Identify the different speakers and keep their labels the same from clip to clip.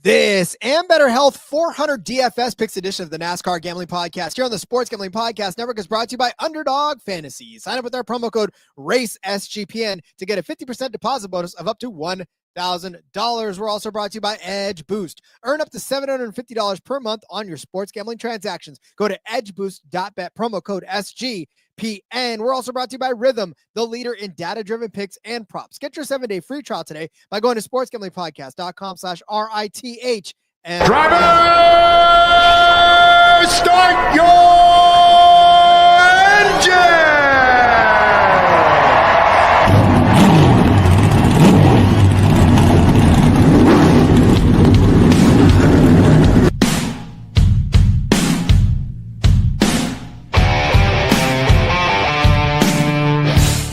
Speaker 1: This Ambetter Health 400 DFS Picks edition of the NASCAR Gambling Podcast here on the Sports Gambling Podcast Network is brought to you by Underdog Fantasy. Sign up with our promo code RACESGPN to get a 50% deposit bonus of up to $1,000. We're also brought to you by Edge Boost. Earn up to $750 per month on your sports gambling transactions. Go to edgeboost.bet, promo code SGPN. We're also brought to you by Rhythm, the leader in data-driven picks and props. Get your 7-day free trial today by going to sportsgamblingpodcast.com/RITH.
Speaker 2: Driver, start your engine!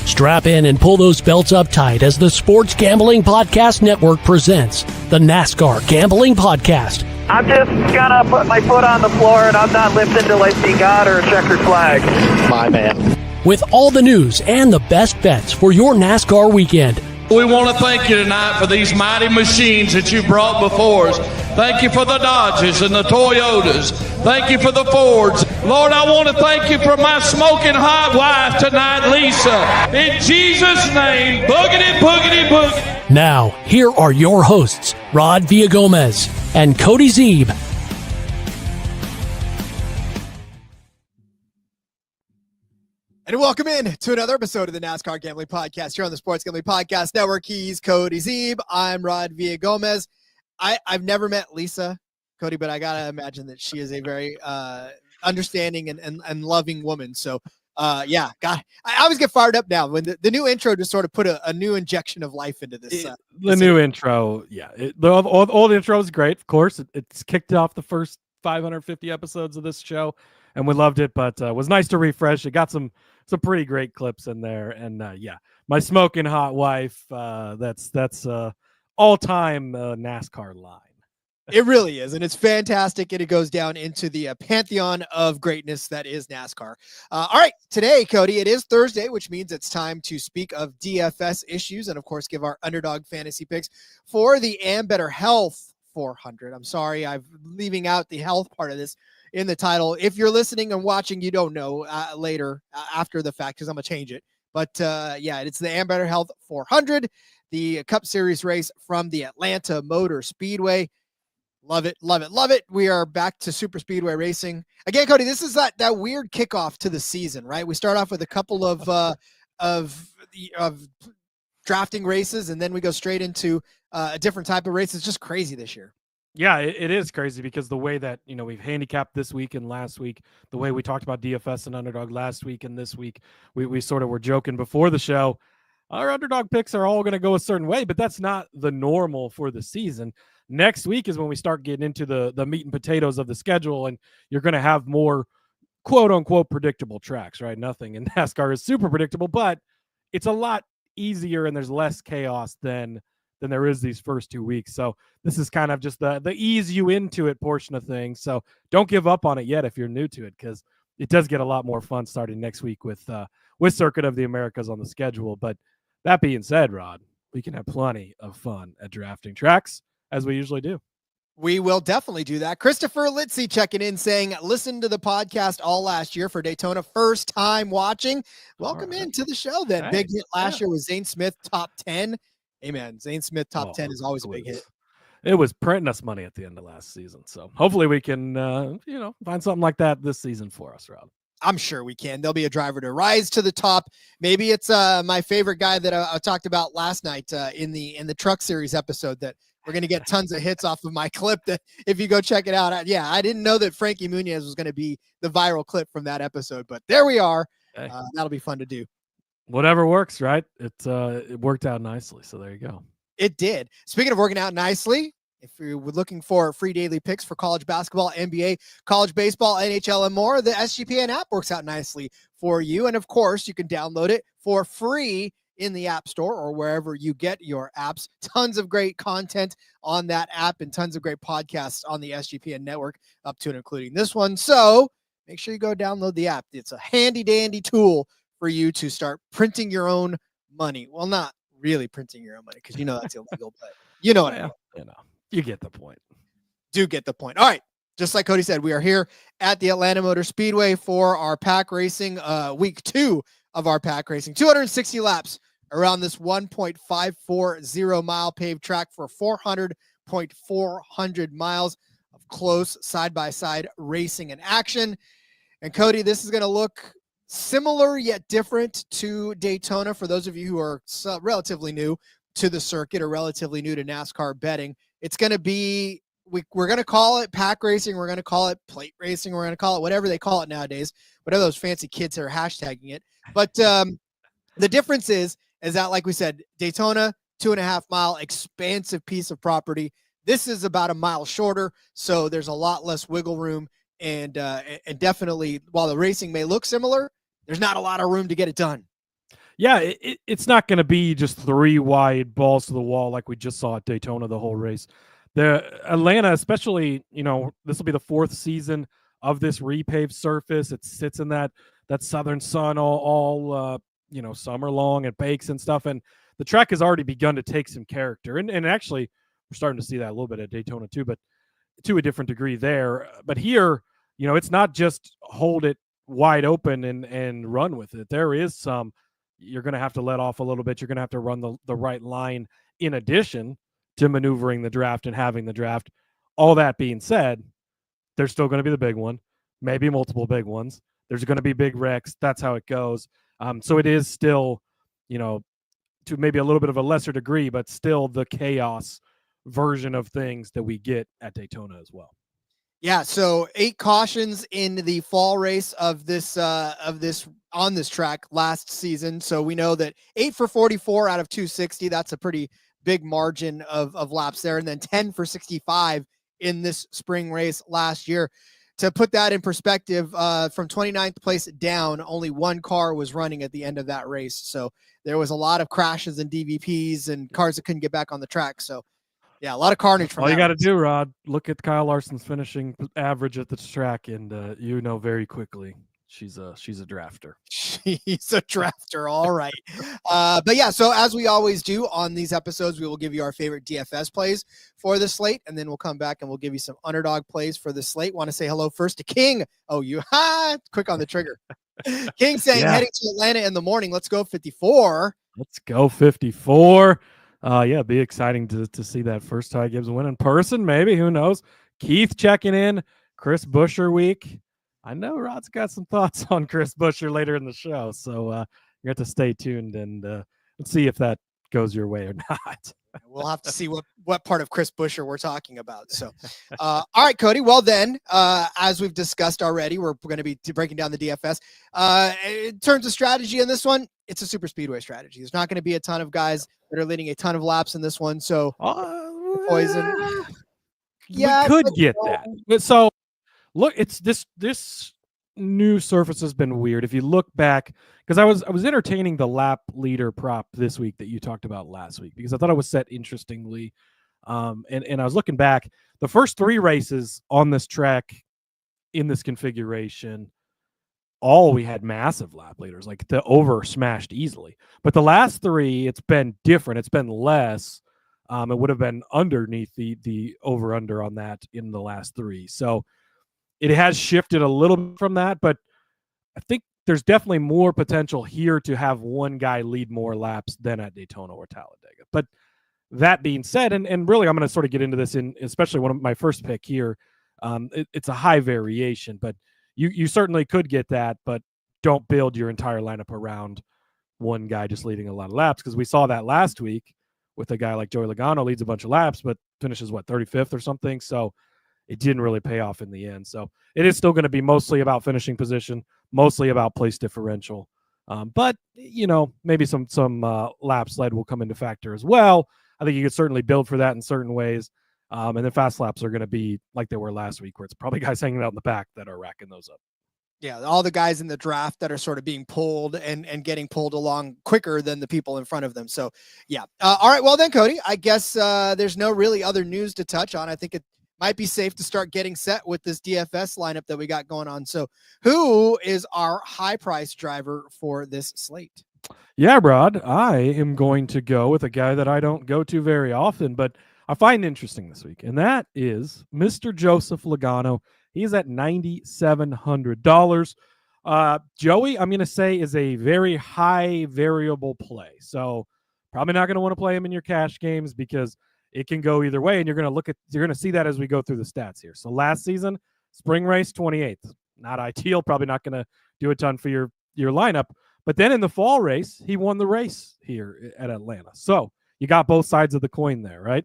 Speaker 3: Strap in and pull those belts up tight as the Sports Gambling Podcast Network presents the NASCAR Gambling Podcast.
Speaker 4: I'm just gonna put my foot on the floor and I'm not limping until I see God or a checkered flag.
Speaker 2: My man.
Speaker 3: With all the news and the best bets for your NASCAR weekend.
Speaker 5: We want to thank you tonight for these mighty machines that you brought before us. Thank you for the Dodges and the Toyotas. Thank you for the Fords. Lord, I want to thank you for my smoking hot wife tonight, Lisa. In Jesus' name, boogity, boogity, boogity.
Speaker 3: Now, here are your hosts, Rod Villagomez and Cody Zeeb.
Speaker 1: And welcome in to another episode of the NASCAR Gambling Podcast here on the Sports Gambling Podcast Network. He's Cody Zeeb. I'm Rod Villagomez. I've never met Lisa, Cody, but I got to imagine that she is a very understanding and loving woman. So, yeah, God, I always get fired up now when the new intro just sort of put a new injection of life into this.
Speaker 6: Intro, yeah. The old intro is great, of course. It's kicked off the first 550 episodes of this show, and we loved it, but it was nice to refresh. It got some pretty great clips in there, and yeah, my smoking hot wife, that's all-time NASCAR line.
Speaker 1: It really is, and it's fantastic, and it goes down into the pantheon of greatness that is NASCAR. All right, today, Cody, it is Thursday, which means it's time to speak of DFS issues and, of course, give our Underdog Fantasy picks for the Ambetter Health 400. I'm sorry, I'm leaving out the health part of this in the title. If you're listening and watching, you don't know later after the fact, because I'm going to change it. But, yeah, it's the Ambetter Health 400, the Cup Series race from the Atlanta Motor Speedway. Love it, love it, love it. We are back to super speedway racing. Again, Cody, this is that weird kickoff to the season, right? We start off with a couple of drafting races, and then we go straight into a different type of race. It's just crazy this year.
Speaker 6: Yeah, it is crazy because the way that, we've handicapped this week and last week, the way we talked about DFS and Underdog last week and this week, we sort of were joking before the show. Our Underdog picks are all going to go a certain way, but that's not the normal for the season. Next week is when we start getting into the meat and potatoes of the schedule, and you're going to have more quote-unquote predictable tracks, right? Nothing in NASCAR is super predictable, but it's a lot easier and there's less chaos than there is these first 2 weeks. So this is kind of just the ease you into it portion of things. So don't give up on it yet if you're new to it, because it does get a lot more fun starting next week with Circuit of the Americas on the schedule. But that being said, Rod, we can have plenty of fun at drafting tracks, as we usually do.
Speaker 1: We will definitely do that. Christopher Litzy checking in saying, listen to the podcast all last year for Daytona. First time watching. Welcome into the show then. Hey, big hit last year was Zane Smith, top 10. Amen. Zane Smith, top 10 is always a big hit.
Speaker 6: It was printing us money at the end of last season. So hopefully we can, find something like that this season for us, Rob.
Speaker 1: I'm sure we can. There'll be a driver to rise to the top. Maybe it's my favorite guy that I talked about last night in the Truck Series episode that we're going to get tons of hits off of my clip that if you go check it out. I didn't know that Frankie Muniz was going to be the viral clip from that episode, but there we are. Okay. That'll be fun to do.
Speaker 6: Whatever works, right? It worked out nicely. So there you go.
Speaker 1: It did. Speaking of working out nicely, if you're looking for free daily picks for college basketball, NBA, college baseball, NHL, and more, the SGPN app works out nicely for you. And of course, you can download it for free in the App Store or wherever you get your apps. Tons of great content on that app and tons of great podcasts on the SGPN network, up to and including this one. So make sure you go download the app. It's a handy dandy tool for you to start printing your own money. Well, not really printing your own money, because that's illegal, but you know what I mean.
Speaker 6: You get the point.
Speaker 1: do get the point. All right. Just like Cody said, we are here at the Atlanta Motor Speedway for our pack racing, week 2 of our pack racing. 260 laps around this 1.540 mile paved track for 400.400 miles of close side-by-side racing and action. And Cody, this is going to look similar yet different to Daytona for those of you who are relatively new to the circuit or relatively new to NASCAR betting. It's going to be, we're going to call it pack racing. We're going to call it plate racing. We're going to call it whatever they call it nowadays, whatever those fancy kids are hashtagging it. But the difference is that, like we said, Daytona, 2.5 mile expansive piece of property. This is about a mile shorter, so there's a lot less wiggle room. And definitely, while the racing may look similar, there's not a lot of room to get it done.
Speaker 6: Yeah, it's not going to be just 3 wide balls to the wall like we just saw at Daytona the whole race. The Atlanta, especially, this will be the 4th season of this repaved surface. It sits in that southern sun all summer long and bakes and stuff. And the track has already begun to take some character. And actually, we're starting to see that a little bit at Daytona too, but to a different degree there. But here, it's not just hold it wide open and run with it. There is some, you're going to have to let off a little bit. You're going to have to run the right line in addition to maneuvering the draft and having the draft. All that being said, there's still going to be the big one, maybe multiple big ones. There's going to be big wrecks. That's how it goes. So it is still, to maybe a little bit of a lesser degree, but still the chaos version of things that we get at Daytona as well.
Speaker 1: Yeah, so 8 cautions in the fall race of this on this track last season. So we know that 8 for 44 out of 260. That's a pretty big margin of laps there, and then 10 for 65 in this spring race last year. To put that in perspective, from 29th place down, only 1 car was running at the end of that race. So there was a lot of crashes and DVPs and cars that couldn't get back on the track. So yeah, a lot of carnage from
Speaker 6: all you got to
Speaker 1: race.
Speaker 6: do, Rod, look at Kyle Larson's finishing average at the track, and very quickly she's a drafter.
Speaker 1: She's a drafter. All right. But yeah, so as we always do on these episodes, we will give you our favorite DFS plays for the slate, and then we'll come back and we'll give you some underdog plays for the slate. Want to say hello first to King. Oh, quick on the trigger. King saying, heading to Atlanta in the morning. Let's go 54.
Speaker 6: Let's go 54. Be exciting to see that first Ty Gibbs win in person. Maybe, who knows? Keith checking in. Chris Buescher week. I know Rod's got some thoughts on Chris Buescher later in the show, so you have to stay tuned and let's see if that goes your way or not.
Speaker 1: We'll have to see what part of Chris Buescher we're talking about. So, all right, Cody. Well, then, as we've discussed already, we're going to be breaking down the DFS. In terms of strategy in this one, it's a super speedway strategy. There's not going to be a ton of guys that are leading a ton of laps in this one. So, poison.
Speaker 6: Yeah, we could get that. But so, look, it's this new surface has been weird. If you look back, because I was entertaining the lap leader prop this week that you talked about last week, because I thought it was set interestingly. And I was looking back, the first 3 races on this track in this configuration, we had massive lap leaders, like the over smashed easily. But the last 3, it's been different. It's been less. It would have been underneath the over under on that in the last 3. So it has shifted a little bit from that, but I think there's definitely more potential here to have one guy lead more laps than at Daytona or Talladega. But that being said, and really I'm going to sort of get into this in especially one of my first pick here. It's a high variation, but you certainly could get that, but don't build your entire lineup around one guy just leading a lot of laps, because we saw that last week with a guy like Joey Logano, leads a bunch of laps, but finishes 35th or something. So it didn't really pay off in the end. So it is still going to be mostly about finishing position, mostly about place differential. But, maybe some laps led will come into factor as well. I think you could certainly build for that in certain ways. And then fast laps are going to be like they were last week, where it's probably guys hanging out in the back that are racking those up.
Speaker 1: Yeah, all the guys in the draft that are sort of being pulled and getting pulled along quicker than the people in front of them. So, yeah. All right, well then, Cody, I guess there's no really other news to touch on. I think it might be safe to start getting set with this DFS lineup that we got going on. So who is our high price driver for this slate?
Speaker 6: Yeah, Rod, I am going to go with a guy that I don't go to very often, but I find interesting this week, and that is Mr. Joseph Logano. He's at $9,700. Joey, I'm going to say, is a very high variable play. So probably not going to want to play him in your cash games because it can go either way. And you're going to see that as we go through the stats here. So last season, spring race, 28th. Not ideal. Probably not going to do a ton for your lineup. But then in the fall race, he won the race here at Atlanta. So you got both sides of the coin there, right?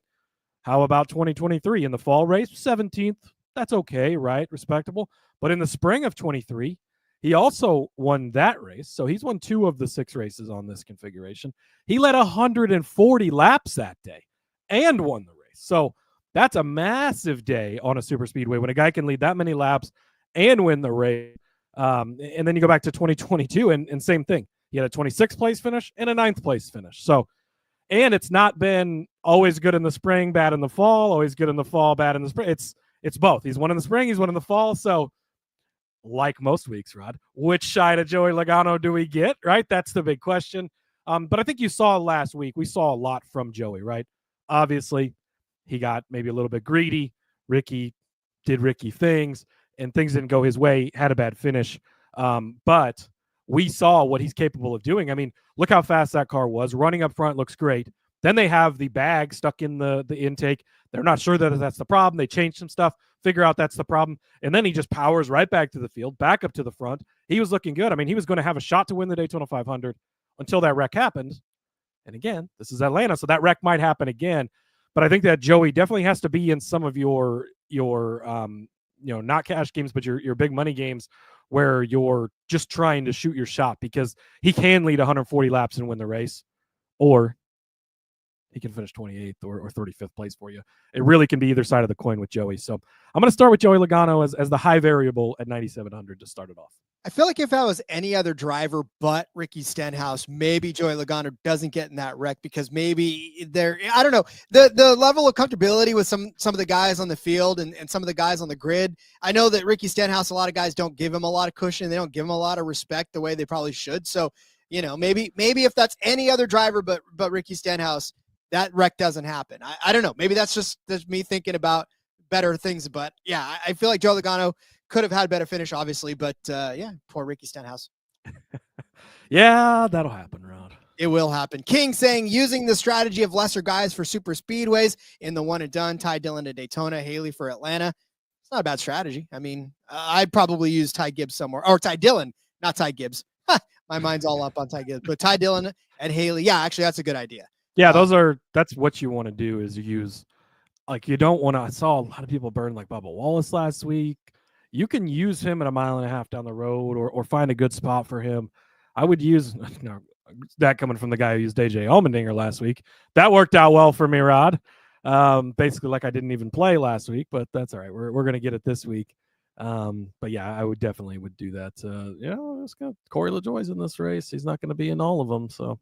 Speaker 6: How about 2023 in the fall race, 17th? That's okay, right? Respectable. But in the spring of 23, he also won that race. So he's won 2 of the 6 races on this configuration. He led 140 laps that day and won the race. So that's a massive day on a super speedway when a guy can lead that many laps and win the race. And then you go back to 2022 and same thing. He had a 26th place finish and a 9th place finish. So, and it's not been always good in the spring, bad in the fall, always good in the fall, bad in the spring. It's both. He's won in the spring, he's won in the fall. So like most weeks, Rod, which side of Joey Logano do we get, right? That's the big question. But I think you saw last week, we saw a lot from Joey, right? Obviously, he got maybe a little bit greedy. Ricky did Ricky things, and things didn't go his way, had a bad finish. But we saw what he's capable of doing. I mean, look how fast that car was. Running up front looks great. Then they have the bag stuck in the intake. They're not sure that that's the problem. They change some stuff, figure out that's the problem, and then he just powers right back to the field, back up to the front. He was looking good. I mean, he was going to have a shot to win the Daytona 500 until that wreck happened. And again, this is Atlanta, so that wreck might happen again. But I think that Joey definitely has to be in some of your not cash games, but your big money games where you're just trying to shoot your shot, because he can lead 140 laps and win the race, or he can finish 28th or 35th place for you. It really can be either side of the coin with Joey. So I'm going to start with Joey Logano as the high variable at 9,700 to start it off.
Speaker 1: I feel like if I was any other driver but Ricky Stenhouse, maybe Joey Logano doesn't get in that wreck, because maybe I don't know, the level of comfortability with some of the guys on the field and some of the guys on the grid. I know that Ricky Stenhouse, a lot of guys don't give him a lot of cushion. They don't give him a lot of respect the way they probably should. So, maybe if that's any other driver but Ricky Stenhouse, that wreck doesn't happen. I don't know. Maybe that's me thinking about better things. But yeah, I feel like Joey Logano could have had a better finish, obviously. But poor Ricky Stenhouse.
Speaker 6: Yeah, that'll happen, Rod.
Speaker 1: It will happen. King saying, using the strategy of lesser guys for super speedways in the one and done, Ty Dillon to Daytona, Haley for Atlanta. It's not a bad strategy. I mean, I'd probably use Ty Gibbs somewhere, or Ty Dillon, not Ty Gibbs. My mind's all up on Ty Gibbs, but Ty Dillon and Haley. Yeah, actually, that's a good idea.
Speaker 6: Yeah, that's what you want to do, is use, like, you don't want to. I saw a lot of people burn like Bubba Wallace last week. You can use him at 1.5 miles down the road, or find a good spot for him. I would use that coming from the guy who used AJ Allmendinger last week. That worked out well for me, Rod. Basically, like I didn't even play last week, but that's all right. We're gonna get it this week. But yeah, I would definitely do that. It's got Corey LaJoie's in this race. He's not going to be in all of them, so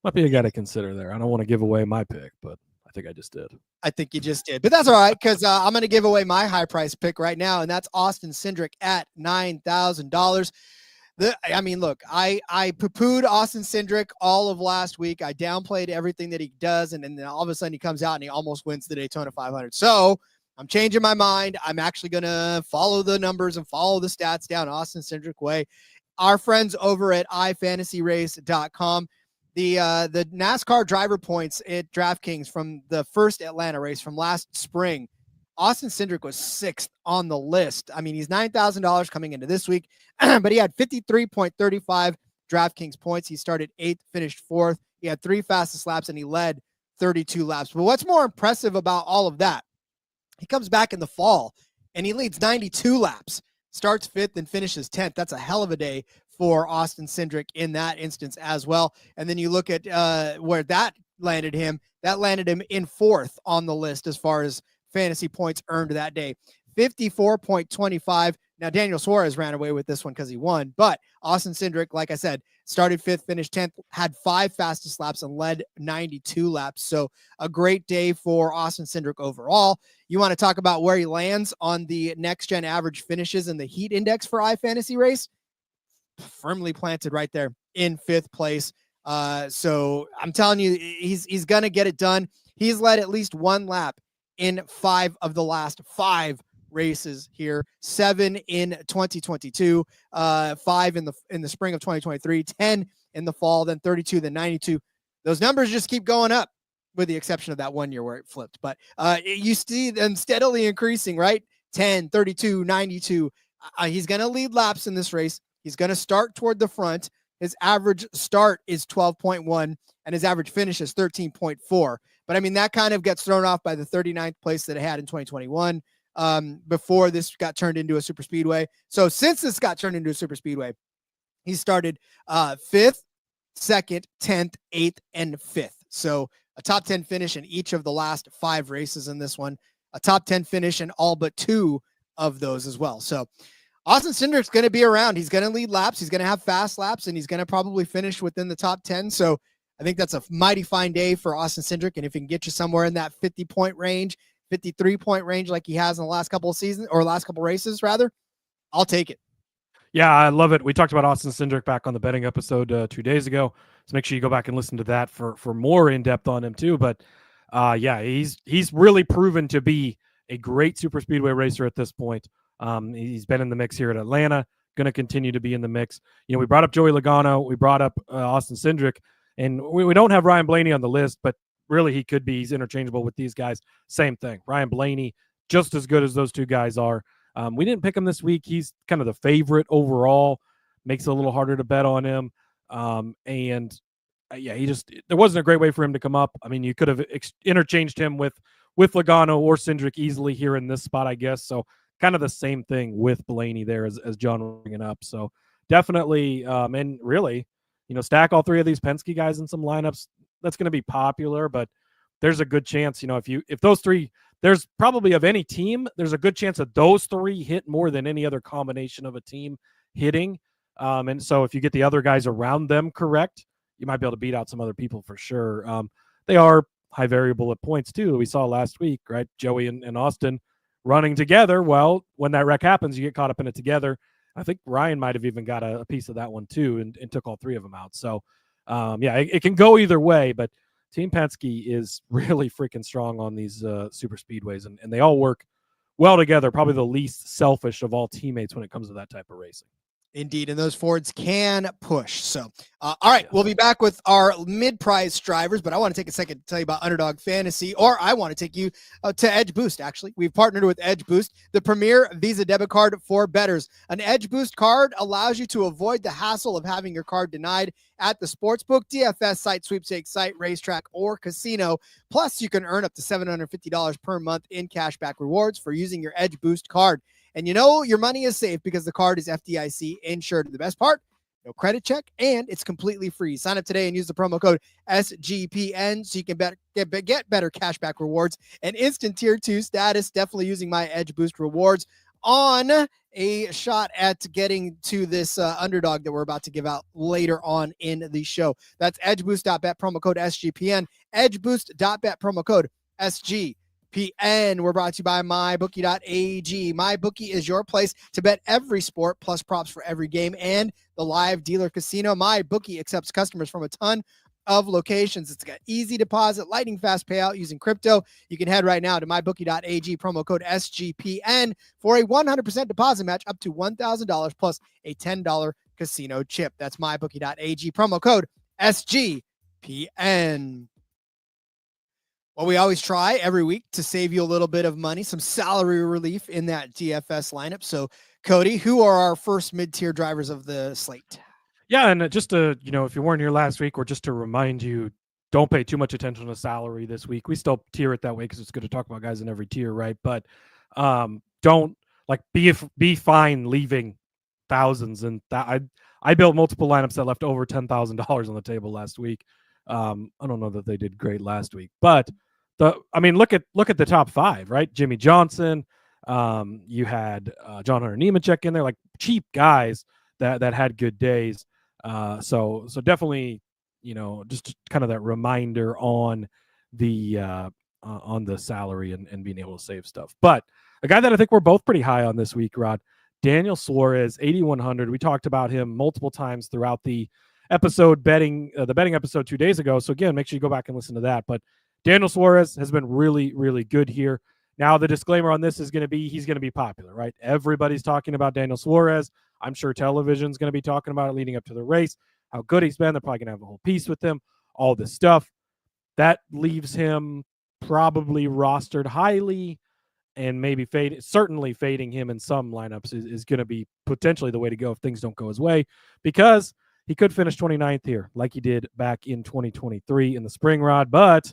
Speaker 6: might be a guy to consider there. I don't want to give away my pick, but I think I just did. I think you just did, but that's all right, because I'm going to give away my high price pick right now, and that's Austin Cindric at $9,000. Look, I poo-pooed Austin Cindric all of last week. I downplayed everything that he does, and then all of a sudden he comes out and he almost wins the Daytona 500. So I'm changing my mind. I'm actually going to follow the numbers and follow the stats down Austin Cindric way. Our friends over at iFantasyRace.com, the NASCAR driver points at DraftKings from the first Atlanta race from last spring, Austin Cindric was 6th on the list. I mean, he's $9,000 coming into this week, but he had 53.35 DraftKings points. He started 8th, finished 4th. He had 3 fastest laps, and he led 32 laps. But what's more impressive about all of that, he comes back in the fall, and he leads 92 laps, starts 5th, and finishes 10th. That's a hell of a day for Austin Cindric in that instance as well. And then you look at where that landed him. That landed him in 4th on the list as far as fantasy points earned that day, 54.25. Now, Daniel Suarez ran away with this one because he won, but Austin Cindric, like I said, started 5th, finished 10th, had 5 fastest laps, and led 92 laps. So a great day for Austin Cindric overall. You want to talk about where he lands on the next-gen average finishes in the heat index for iFantasy Race? Firmly planted right there in 5th place. So I'm telling you, he's going to get it done.
Speaker 1: He's led at least one lap in 5 of the last 5 races here, 7 in 2022, 5 in the spring of 2023, 10 in the fall, then 32, then 92. Those numbers just keep going up, with the exception of that 1 year where it flipped. But you see them steadily increasing, right? 10, 32, 92. He's going to lead laps in this race. He's going to start toward the front. His average start is 12.1 and his average finish is 13.4. But I mean, that kind of gets thrown off by the 39th place that it had in 2021 before this got turned into a super speedway. So since this got turned into a super speedway, he started 5th, 2nd, 10th, 8th, and 5th. So a top 10 finish in each of the last 5 races in this one, a top 10 finish in all but 2 of those as well. So Austin Cindric's going to be around. He's going to lead laps. He's going to have fast laps, and he's going to probably finish within the top 10. So I think that's a mighty fine day for Austin Cindric. And if he can get you somewhere in that 50-point range, 53-point range like he has in the last couple of seasons, or last couple races rather, I'll take it.
Speaker 6: Yeah, I love it. We talked about Austin Cindric back on the betting episode 2 days ago. So make sure you go back and listen to that for more in-depth on him too. But yeah, he's really proven to be a great super speedway racer at this point. He's been in the mix here at Atlanta, going to continue to be in the mix. You know, we brought up Joey Logano, we brought up Austin Cindric, and we don't have Ryan Blaney on the list, but really he could be. He's interchangeable with these guys. Same thing. Ryan Blaney, just as good as those two guys are. We didn't pick him this week. He's kind of the favorite overall. Makes it a little harder to bet on him. Yeah, there wasn't a great way for him to come up. I mean, you could have interchanged him with Logano or Cindric easily here in this spot, I guess. So kind of the same thing with Blaney there as John was bringing up. So definitely, and really, you know, stack all 3 of these Penske guys in some lineups. That's going to be popular, but there's a good chance, you know, if those 3, there's probably of any team, there's a good chance that those 3 hit more than any other combination of a team hitting. And so if you get the other guys around them correct, you might be able to beat out some other people for sure. They are high variable at points too. We saw last week, right? Joey and Austin running together. Well, when that wreck happens, you get caught up in it together. I think Ryan might have even got a piece of that one too and took all 3 of them out. So yeah, it can go either way, but Team Penske is really freaking strong on these super speedways, and they all work well together. Probably the least selfish of all teammates when it comes to that type of racing.
Speaker 1: Indeed, and those Fords can push. So, all right, we'll be back with our mid-prize drivers, but I want to take a second to tell you about Underdog Fantasy, or I want to take you to Edge Boost, actually. We've partnered with Edge Boost, the premier Visa debit card for bettors. An Edge Boost card allows you to avoid the hassle of having your card denied at the sportsbook, DFS site, sweepstakes site, racetrack, or casino. Plus, you can earn up to $750 per month in cashback rewards for using your Edge Boost card. And you know your money is safe because the card is FDIC insured. The best part, no credit check, and it's completely free. Sign up today and use the promo code SGPN so you can get better cashback rewards and instant tier 2 status. Definitely using my Edge Boost rewards on a shot at getting to this underdog that we're about to give out later on in the show. That's edgeboost.bet, promo code SGPN, edgeboost.bet, promo code SGPN. We're brought to you by mybookie.ag. MyBookie is your place to bet every sport plus props for every game and the live dealer casino. MyBookie accepts customers from a ton of locations. It's got easy deposit, lightning fast payout using crypto. You can head right now to mybookie.ag, promo code SGPN for a 100% deposit match up to $1,000 plus a $10 casino chip. That's mybookie.ag, promo code SGPN. Well, we always try every week to save you a little bit of money, some salary relief in that DFS lineup. So, Cody, who are our first mid-tier drivers of the slate?
Speaker 6: Yeah, and just to, you know, if you weren't here last week, or just to remind you, don't pay too much attention to salary this week. We still tier it that way because it's good to talk about guys in every tier, right? But don't be fine leaving thousands. And I built multiple lineups that left over $10,000 on the table last week. I don't know that they did great last week, but look at the top 5, right? Jimmy Johnson, you had John Hunter Nemechek in there, like cheap guys that had good days. So definitely, you know, just kind of that reminder on the salary and being able to save stuff. But a guy that I think we're both pretty high on this week, Rod, Daniel Suarez, 8,100. We talked about him multiple times throughout the episode the betting episode 2 days ago. So again, make sure you go back and listen to that. But Daniel Suarez has been really, really good here. Now, the disclaimer on this is going to be he's going to be popular, right? Everybody's talking about Daniel Suarez. I'm sure television's going to be talking about it leading up to the race, how good he's been. They're probably going to have a whole piece with him, all this stuff. That leaves him probably rostered highly, and maybe certainly fading him in some lineups is going to be potentially the way to go if things don't go his way, because he could finish 29th here like he did back in 2023 in the spring, Rod. But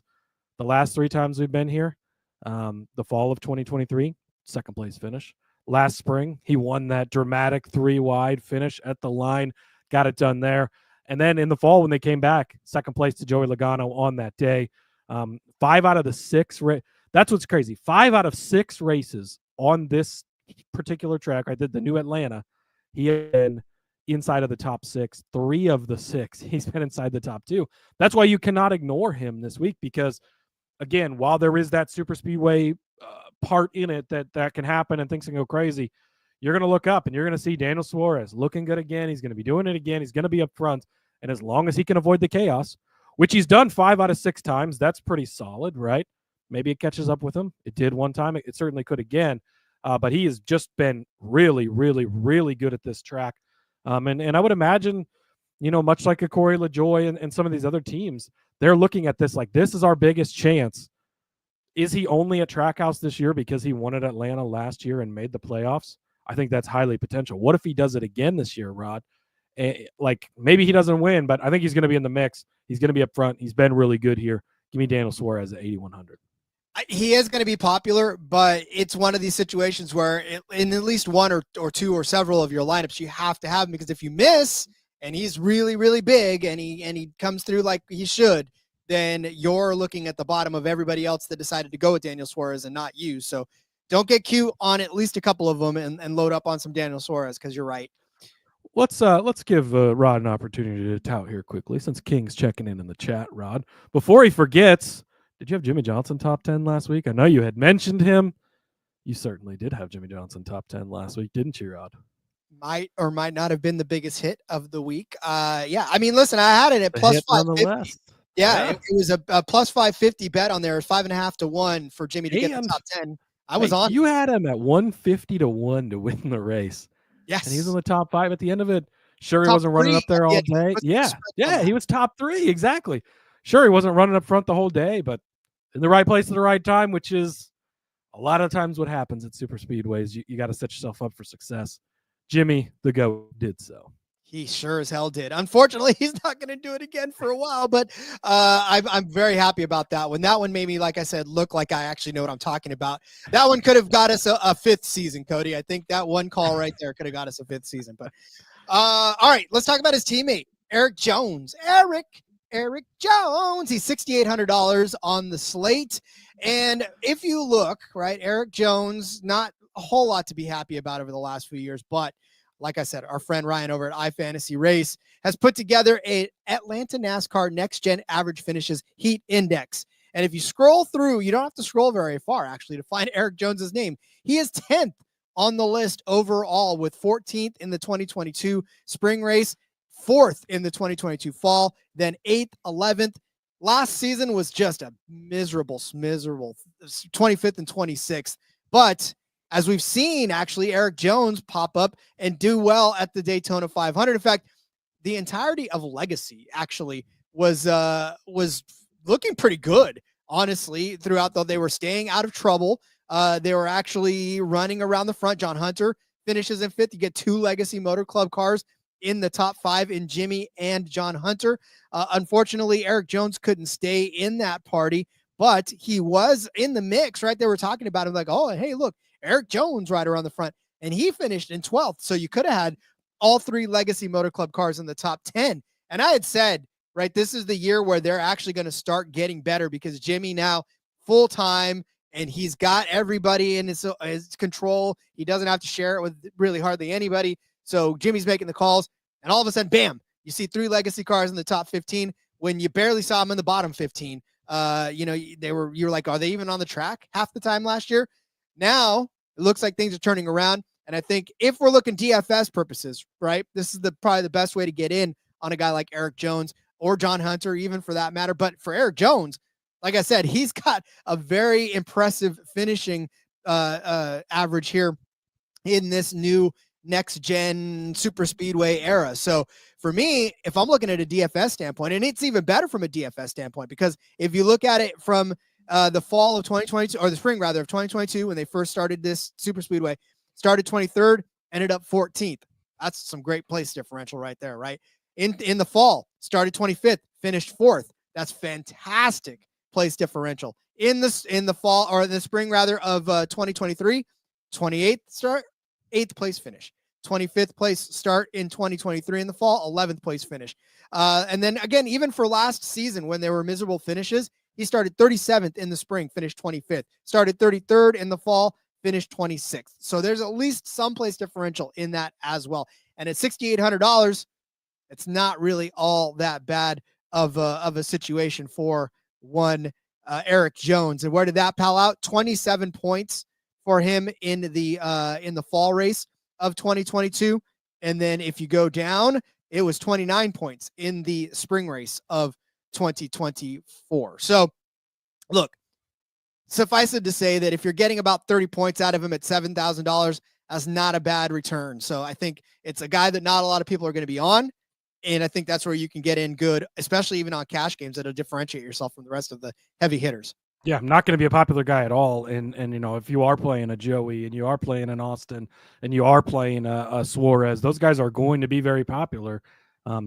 Speaker 6: the last 3 times we've been here, the fall of 2023, second place finish. Last spring, he won that dramatic 3-wide finish at the line, got it done there. And then in the fall, when they came back, second place to Joey Logano on that day. 5 out of the 6. That's what's crazy. 5 out of 6 races on this particular track, right? The new Atlanta, he had been inside of the top 6. 3 of the 6, he's been inside the top 2. That's why you cannot ignore him this week, because, again, while there is that super speedway part in it that can happen and things can go crazy, you're going to look up and you're going to see Daniel Suarez looking good again. He's going to be doing it again. He's going to be up front. And as long as he can avoid the chaos, which he's done 5 out of 6 times, that's pretty solid, right? Maybe it catches up with him. It did one time. It certainly could again. But he has just been really, really, really good at this track. And I would imagine, much like a Corey LaJoie and some of these other teams, they're looking at this like, this is our biggest chance. Is he only at Trackhouse this year because he won at Atlanta last year and made the playoffs? I think that's highly potential. What if he does it again this year, Rod? Like, maybe he doesn't win, but I think he's going to be in the mix. He's going to be up front. He's been really good here. Give me Daniel Suarez at 8,100.
Speaker 1: He is going to be popular, but it's one of these situations where in at least one or two or several of your lineups, you have to have him, because if you miss and he's really, really big and he comes through like he should, then you're looking at the bottom of everybody else that decided to go with Daniel Suarez and not you. So don't get cute on at least a couple of them and load up on some Daniel Suarez, because you're right.
Speaker 6: Let's give Rod an opportunity to tout here quickly, since King's checking in the chat, Rod. Before he forgets, did you have Jimmy Johnson top 10 last week? I know you had mentioned him. You certainly did have Jimmy Johnson top 10 last week, didn't you, Rod?
Speaker 1: Might or might not have been the biggest hit of the week. Yeah, I mean, listen, I had it at plus 550. Yeah, it was a plus 550 bet on there, 5.5 to 1 for Jimmy to get the top 10. I was on.
Speaker 6: You had him at 150 to 1 to win the race.
Speaker 1: Yes.
Speaker 6: And he was in the top 5 at the end of it. Sure, he wasn't running up there all day. Yeah, he was top 3. Exactly. Sure, he wasn't running up front the whole day, but in the right place at the right time, which is a lot of times what happens at super speedways. You got to set yourself up for success. Jimmy, the GOAT, did so.
Speaker 1: He sure as hell did. Unfortunately, he's not going to do it again for a while, but I'm very happy about that one. That one made me, like I said, look like I actually know what I'm talking about. That one could have got us a 5th season, Cody. I think that one call right there could have got us a 5th season. But all right, let's talk about his teammate, Eric Jones. Eric Jones. He's $6,800 on the slate. And if you look, right, Eric Jones, not a whole lot to be happy about over the last few years, but like I said, our friend Ryan over at iFantasy Race has put together a Atlanta NASCAR Next Gen Average Finishes Heat Index. And if you scroll through, you don't have to scroll very far, actually, to find Eric Jones's name. He is 10th on the list overall, with 14th in the 2022 spring race, 4th in the 2022 fall, then 8th, 11th. Last season was just a miserable 25th and 26th. But as we've seen, actually, Eric Jones pop up and do well at the Daytona 500. In fact, the entirety of Legacy actually was looking pretty good, honestly, throughout. Though they were staying out of trouble. They were actually running around the front. John Hunter finishes in 5th. You get 2 Legacy Motor Club cars in the top 5 in Jimmy and John Hunter. Unfortunately, Eric Jones couldn't stay in that party, but he was in the mix, right? They were talking about him like, oh, hey, look, Eric Jones right around the front, and he finished in 12th. So you could have had all 3 Legacy Motor Club cars in the top 10. And I had said, right, this is the year where they're actually going to start getting better, because Jimmy now full-time, and he's got everybody in his control. He doesn't have to share it with really hardly anybody. So Jimmy's making the calls, and all of a sudden, bam, you see 3 Legacy cars in the top 15 when you barely saw them in the bottom 15. You were like, are they even on the track half the time last year? Now it looks like things are turning around. And I think if we're looking DFS purposes, right, this is probably the best way to get in on a guy like Eric Jones or John Hunter, even for that matter. But for Eric Jones, like I said, he's got a very impressive finishing average here in this new next gen super speedway era. So for me, if I'm looking at a DFS standpoint, and it's even better from a DFS standpoint, because if you look at it from the fall of 2022, or the spring rather of 2022, when they first started this super speedway, started 23rd, ended up 14th. That's some great place differential right there, right? In the fall, started 25th, finished 4th. That's fantastic place differential. In the fall, or the spring rather, of 2023, 28th start, 8th place finish. 25th place start in 2023 in the fall, 11th place finish. And then again, even for last season, when there were miserable finishes, he started 37th in the spring, finished 25th. Started 33rd in the fall, finished 26th. So there's at least some place differential in that as well. And at $6,800, it's not really all that bad of a situation for one Eric Jones. And where did that pal out? 27 points for him in the fall race of 2022. And then if you go down, it was 29 points in the spring race of 2024. So look, suffice it to say that if you're getting about 30 points out of him at $7,000, that's not a bad return. So I think it's a guy that not a lot of people are going to be on. And I think that's where you can get in good, especially even on cash games, that'll differentiate yourself from the rest of the heavy hitters.
Speaker 6: Yeah, I'm not going to be a popular guy at all. And you know, if you are playing a Joey and you are playing an Austin and you are playing a Suarez, those guys are going to be very popular.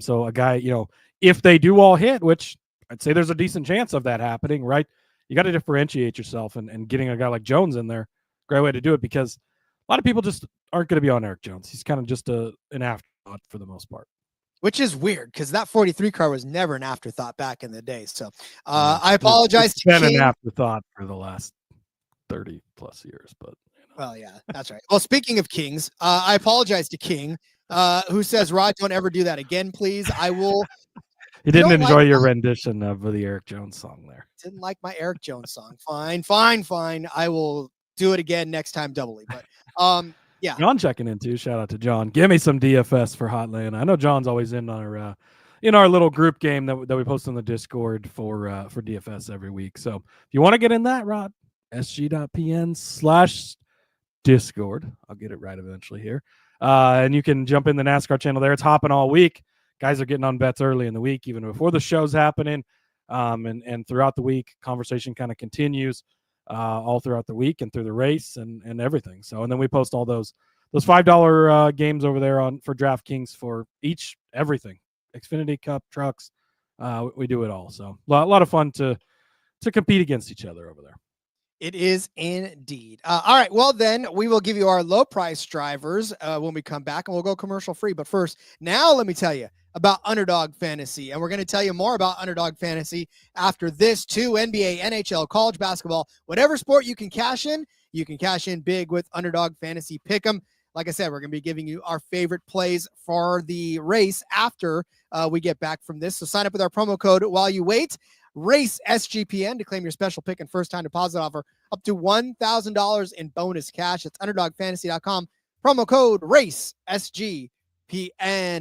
Speaker 6: So a guy, you know, if they do all hit, which I'd say there's a decent chance of that happening, right? You got to differentiate yourself, and getting a guy like Jones in there, great way to do it, because a lot of people just aren't going to be on Eric Jones. He's kind of just an afterthought for the most part.
Speaker 1: Which is weird, because that 43 car was never an afterthought back in the day. So I apologize
Speaker 6: it's
Speaker 1: to
Speaker 6: been
Speaker 1: King.
Speaker 6: An afterthought for the last 30 plus years, but you know.
Speaker 1: Well, yeah, that's right. Well, speaking of Kings, I apologize to King, who says, Rod, don't ever do that again, please. I will.
Speaker 6: He didn't enjoy your rendition of the Eric Jones song there.
Speaker 1: Didn't like my Eric Jones song. Fine. I will do it again next time doubly. But yeah.
Speaker 6: John checking in too. Shout out to John. Give me some DFS for Hotland. I know John's always in our little group game that we post on the Discord for DFS every week. So if you want to get in that, Rod, sg.pn/Discord. I'll get it right eventually here. And you can jump in the NASCAR channel there. It's hopping all week. Guys are getting on bets early in the week, even before the show's happening. And throughout the week, conversation kind of continues all throughout the week and through the race and everything. So, and then we post all those $5 games over there for DraftKings for everything. Xfinity Cup, trucks. We do it all. So a lot of fun to compete against each other over there.
Speaker 1: It is indeed. All right. Well, then we will give you our low price drivers when we come back, and we'll go commercial free. But first, now let me tell you about Underdog Fantasy. And we're going to tell you more about Underdog Fantasy after this too. NBA, NHL, college basketball, whatever sport you can cash in big with Underdog Fantasy Pick'em. Like I said, we're going to be giving you our favorite plays for the race after we get back from this. So sign up with our promo code while you wait. Race SGPN to claim your special pick and first time deposit offer up to $1,000 in bonus cash. It's underdogfantasy.com. Promo code Race SGPN.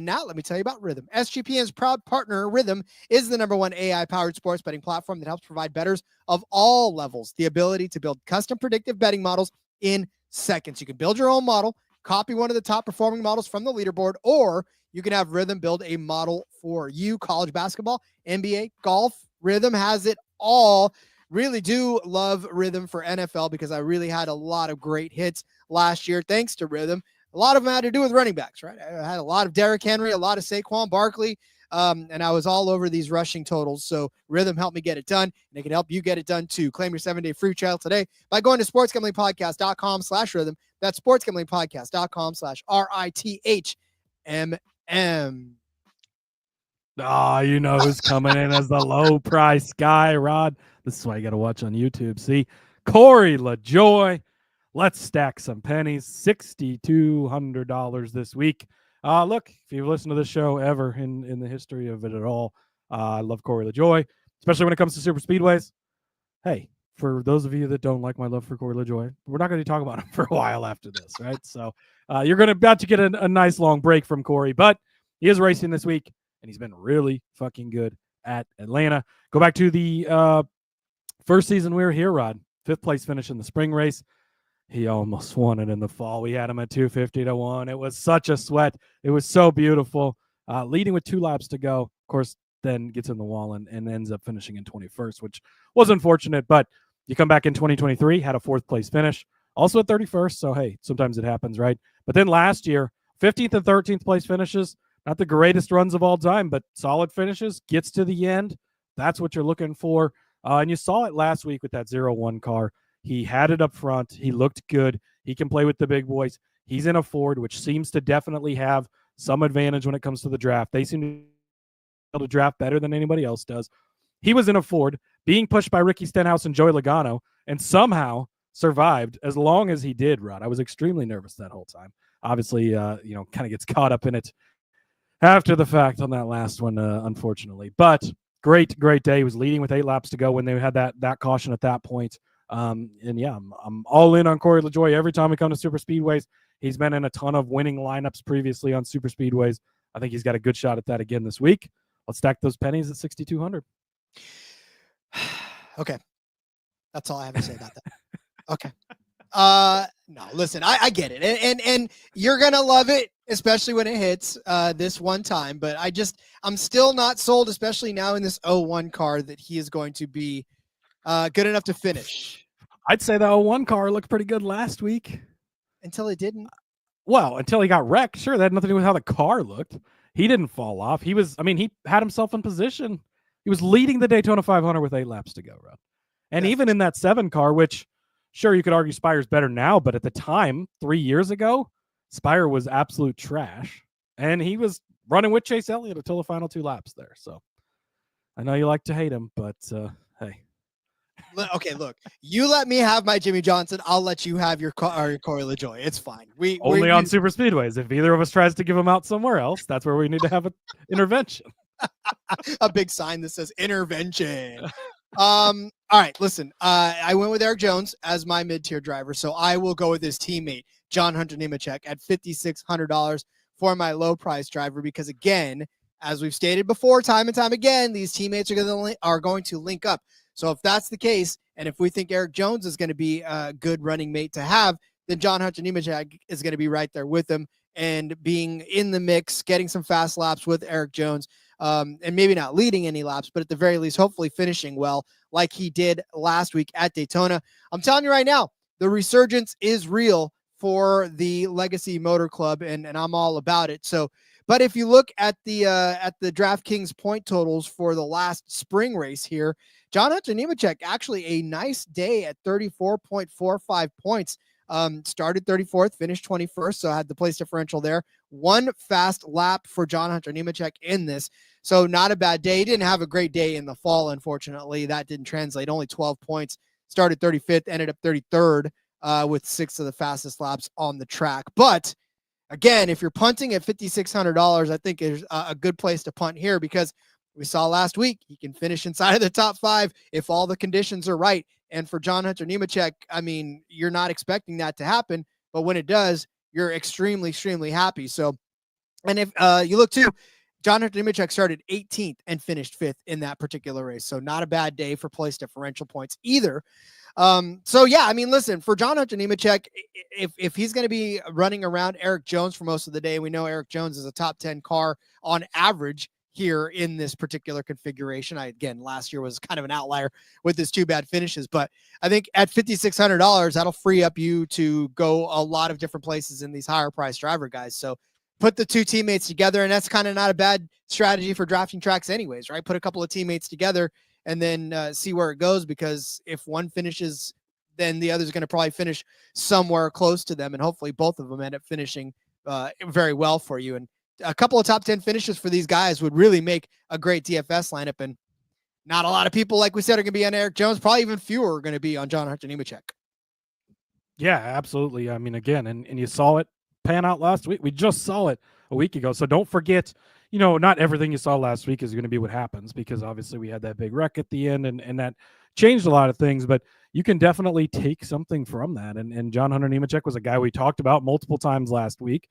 Speaker 1: Now let me tell you about Rhythm. SGPN's proud partner, Rhythm, is the #1 AI-powered sports betting platform that helps provide bettors of all levels the ability to build custom predictive betting models in seconds. You can build your own model, copy one of the top performing models from the leaderboard, or you can have Rhythm build a model for you. College basketball, NBA, golf, Rhythm has it all. Really do love Rhythm for NFL because I really had a lot of great hits last year thanks to Rhythm. A lot of them had to do with running backs, right? I had a lot of Derrick Henry, a lot of Saquon Barkley, and I was all over these rushing totals. So Rhythm helped me get it done, and it can help you get it done too. Claim your 7-day free trial today by going to sportsgamblingpodcast.com/Rhythm. That's sportsgamblingpodcast.com/RITHMM.
Speaker 6: You know who's coming in as the low price guy, Rod. This is why you got to watch on YouTube. See, Corey LaJoy. Let's stack some pennies. $6,200 this week. Look, if you've listened to this show ever in the history of it at all, I love Corey LaJoy, especially when it comes to super speedways. Hey, for those of you that don't like my love for Corey LaJoy, we're not going to talk about him for a while after this, right? So you're about to get a nice long break from Corey, but he is racing this week. And he's been really fucking good at Atlanta. Go back to the First season we were here, Rod, 5th place finish in the spring race. He almost won it in the fall. We had him at 250-1. It was such a sweat. It was so beautiful. Leading with 2 laps to go, of course, then gets in the wall and ends up finishing in 21st, which was unfortunate. But you come back in 2023, had a 4th place finish, also at 31st. So, hey, sometimes it happens, right? But then last year, 15th and 13th place finishes, not the greatest runs of all time, but solid finishes, gets to the end. That's what you're looking for. And you saw it last week with that 0-1 car. He had it up front. He looked good. He can play with the big boys. He's in a Ford, which seems to definitely have some advantage when it comes to the draft. They seem to be able to draft better than anybody else does. He was in a Ford, being pushed by Ricky Stenhouse and Joey Logano, and somehow survived as long as he did, Rod. I was extremely nervous that whole time. Obviously, kind of gets caught up in it after the fact on that last one, unfortunately. But great day. He was leading with 8 laps to go when they had that caution at that point. I'm all in on Corey LaJoie every time we come to super speedways. He's been in a ton of winning lineups previously on super speedways. I think he's got a good shot at that again this week. Let's stack those pennies at 6,200.
Speaker 1: Okay. That's all I have to say about that. Okay. No, listen, I get it. And you're going to love it, especially when it hits this one time. But I'm still not sold, especially now in this 0-1 car, that he is going to be good enough to finish.
Speaker 6: I'd say the 0-1 car looked pretty good last week.
Speaker 1: Until it didn't.
Speaker 6: Well, until he got wrecked. Sure, that had nothing to do with how the car looked. He didn't fall off. He had himself in position. He was leading the Daytona 500 with 8 laps to go, Rod. And even in that 7 car, which, sure, you could argue Spire's better now, but at the time, 3 years ago, Spire was absolute trash. And he was running with Chase Elliott until the final 2 laps there. So I know you like to hate him, but hey.
Speaker 1: Okay, look, you let me have my Jimmy Johnson. I'll let you have your Corey LaJoie. It's fine.
Speaker 6: Only on super speedways. If either of us tries to give him out somewhere else, that's where we need to have an intervention.
Speaker 1: A big sign that says intervention. All right, listen, I went with Eric Jones as my mid-tier driver, so I will go with his teammate, John Hunter Nemechek, at $5,600 for my low-price driver, because, again, as we've stated before, time and time again, these teammates are going to link up. So if that's the case, and if we think Eric Jones is going to be a good running mate to have, then John Hunter Nemechek is going to be right there with him and being in the mix, getting some fast laps with Eric Jones, and maybe not leading any laps, but at the very least, hopefully finishing well like he did last week at Daytona. I'm telling you right now, the resurgence is real for the Legacy Motor Club, and I'm all about it. So, but if you look at the DraftKings point totals for the last spring race here, John Hunter Nemechek, actually a nice day at 34.45 points. Started 34th, finished 21st, so had the place differential there. 1 fast lap for John Hunter Nemechek in this, so not a bad day. He didn't have a great day in the fall, unfortunately. That didn't translate. Only 12 points. Started 35th, ended up 33rd with 6 of the fastest laps on the track. But again, if you're punting at $5,600, I think is a good place to punt here, because we saw last week he can finish inside of the top 5 if all the conditions are right. And for John Hunter Nemechek, I mean, you're not expecting that to happen, but when it does, you're extremely, extremely happy. So, and if you look too, John Hunter Nemechek started 18th and finished 5th in that particular race. So not a bad day for place differential points either. So yeah, I mean, listen, for John Hunter Nemechek, if he's going to be running around Eric Jones for most of the day, we know Eric Jones is a top 10 car on average here in this particular configuration. Again, last year was kind of an outlier with his 2 bad finishes, but I think at $5,600, that'll free up you to go a lot of different places in these higher priced driver guys. So put the 2 teammates together, and that's kind of not a bad strategy for drafting tracks anyways, right? Put a couple of teammates together and then see where it goes, because if one finishes, then the other's going to probably finish somewhere close to them, and hopefully both of them end up finishing very well for you. And a couple of top 10 finishes for these guys would really make a great DFS lineup. And not a lot of people, like we said, are going to be on Eric Jones. Probably even fewer are going to be on John Hunter Nemechek.
Speaker 6: Yeah, absolutely. I mean, again, and you saw it pan out last week. We just saw it a week ago. So don't forget, not everything you saw last week is going to be what happens, because obviously we had that big wreck at the end, and that changed a lot of things, but you can definitely take something from that. And John Hunter Nemechek was a guy we talked about multiple times last week,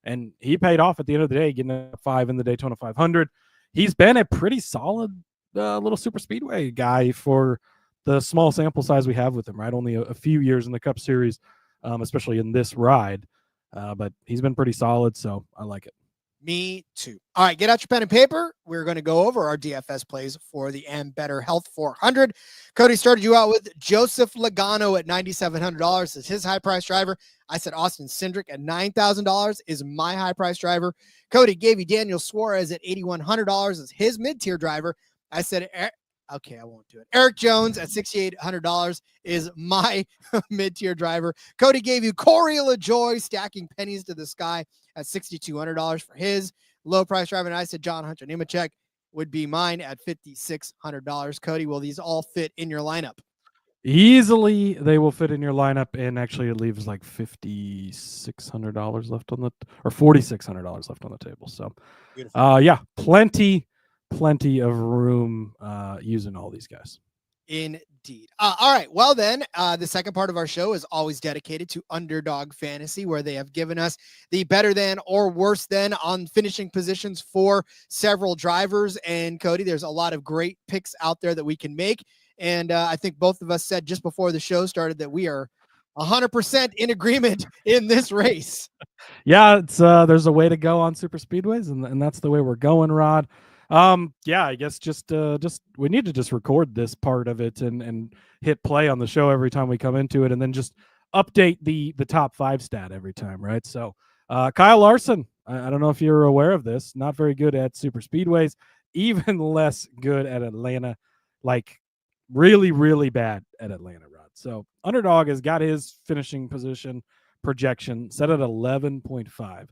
Speaker 6: and he paid off at the end of the day, getting a 5 in the Daytona 500. He's been a pretty solid little super speedway guy for the small sample size we have with him, right? Only a few years in the Cup Series, especially in this ride. But he's been pretty solid, so I like it.
Speaker 1: Me too. All right, get out your pen and paper. We're going to go over our DFS plays for the Ambetter Health 400. Cody started you out with Joseph Logano at $9,700 as his high price driver. I said Austin Cindric at $9,000 is my high price driver. Cody gave you Daniel Suarez at $8,100 as his mid-tier driver. I said, okay, I won't do it. Eric Jones at $6,800 is my mid-tier driver. Cody gave you Corey LaJoie stacking pennies to the sky at $6,200 for his low price driver. And I said John Hunter Nemechek would be mine at $5,600. Cody, will these all fit in your lineup?
Speaker 6: Easily, they will fit in your lineup, and actually, it leaves like $5,600 left on the, or $4,600 left on the table. So, yeah, plenty of room using all these guys.
Speaker 1: Indeed. All right. Well, then, the second part of our show is always dedicated to Underdog Fantasy, where they have given us the better than or worse than on finishing positions for several drivers. And Cody, there's a lot of great picks out there that we can make. And I think both of us said just before the show started that we are 100% in agreement in this race.
Speaker 6: Yeah, it's there's a way to go on super speedways, and that's the way we're going, Rod. Yeah, I guess just we need to just record this part of it and hit play on the show every time we come into it, and then just update the top 5 stat every time, right? So Kyle Larson, I don't know if you're aware of this, not very good at super speedways, even less good at Atlanta, like really bad at Atlanta, Rod. So Underdog has got his finishing position projection set at 11.5.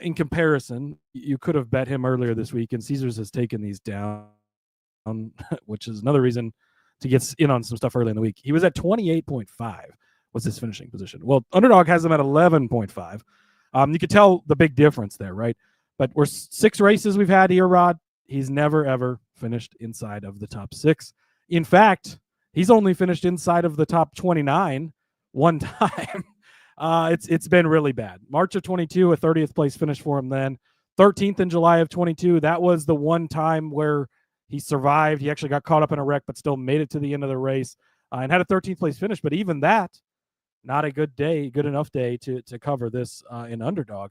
Speaker 6: In comparison, you could have bet him earlier this week, and Caesars has taken these down, which is another reason to get in on some stuff early in the week. He was at 28.5 was his finishing position. Well, Underdog has him at 11.5. You could tell the big difference there, right? But we're 6 races we've had here, Rod. He's never, ever finished inside of the top 6. In fact, he's only finished inside of the top 29 one time. It's been really bad. March of 22, a 30th place finish for him then. 13th in July of 22, that was the one time where he survived. He actually got caught up in a wreck, but still made it to the end of the race and had a 13th place finish. But even that, not a good enough day to cover this in Underdog.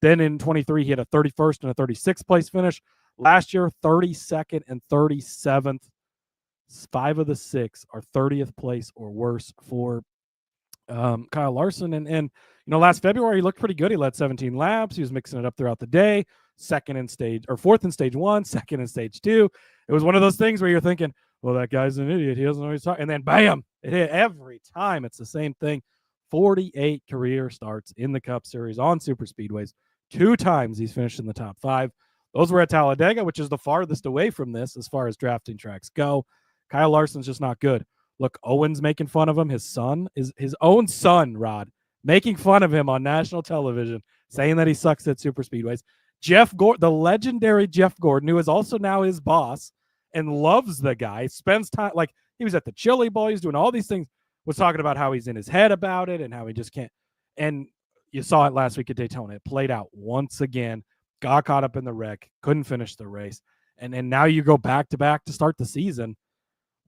Speaker 6: Then in 23, he had a 31st and a 36th place finish. Last year, 32nd and 37th. 5 of the 6 are 30th place or worse for Kyle Larson. And last February he looked pretty good. He led 17 laps. He was mixing it up throughout the day. 4th in stage 1, 2nd in stage 2. It was one of those things where you're thinking, well, that guy's an idiot. He doesn't know what he's talking. And then bam, it hit every time. It's the same thing. 48 career starts in the Cup Series on super speedways. 2 times he's finished in the top 5. Those were at Talladega, which is the farthest away from this as far as drafting tracks go. Kyle Larson's just not good. Look, Owen's making fun of him. His son is his own son, Rod, making fun of him on national television, saying that he sucks at super speedways. Jeff Gordon, the legendary Jeff Gordon, who is also now his boss and loves the guy, spends time, like he was at the Chili Bowl, he's doing all these things, was talking about how he's in his head about it and how he just can't. And you saw it last week at Daytona. It played out once again, got caught up in the wreck, couldn't finish the race. And now you go back to back to start the season.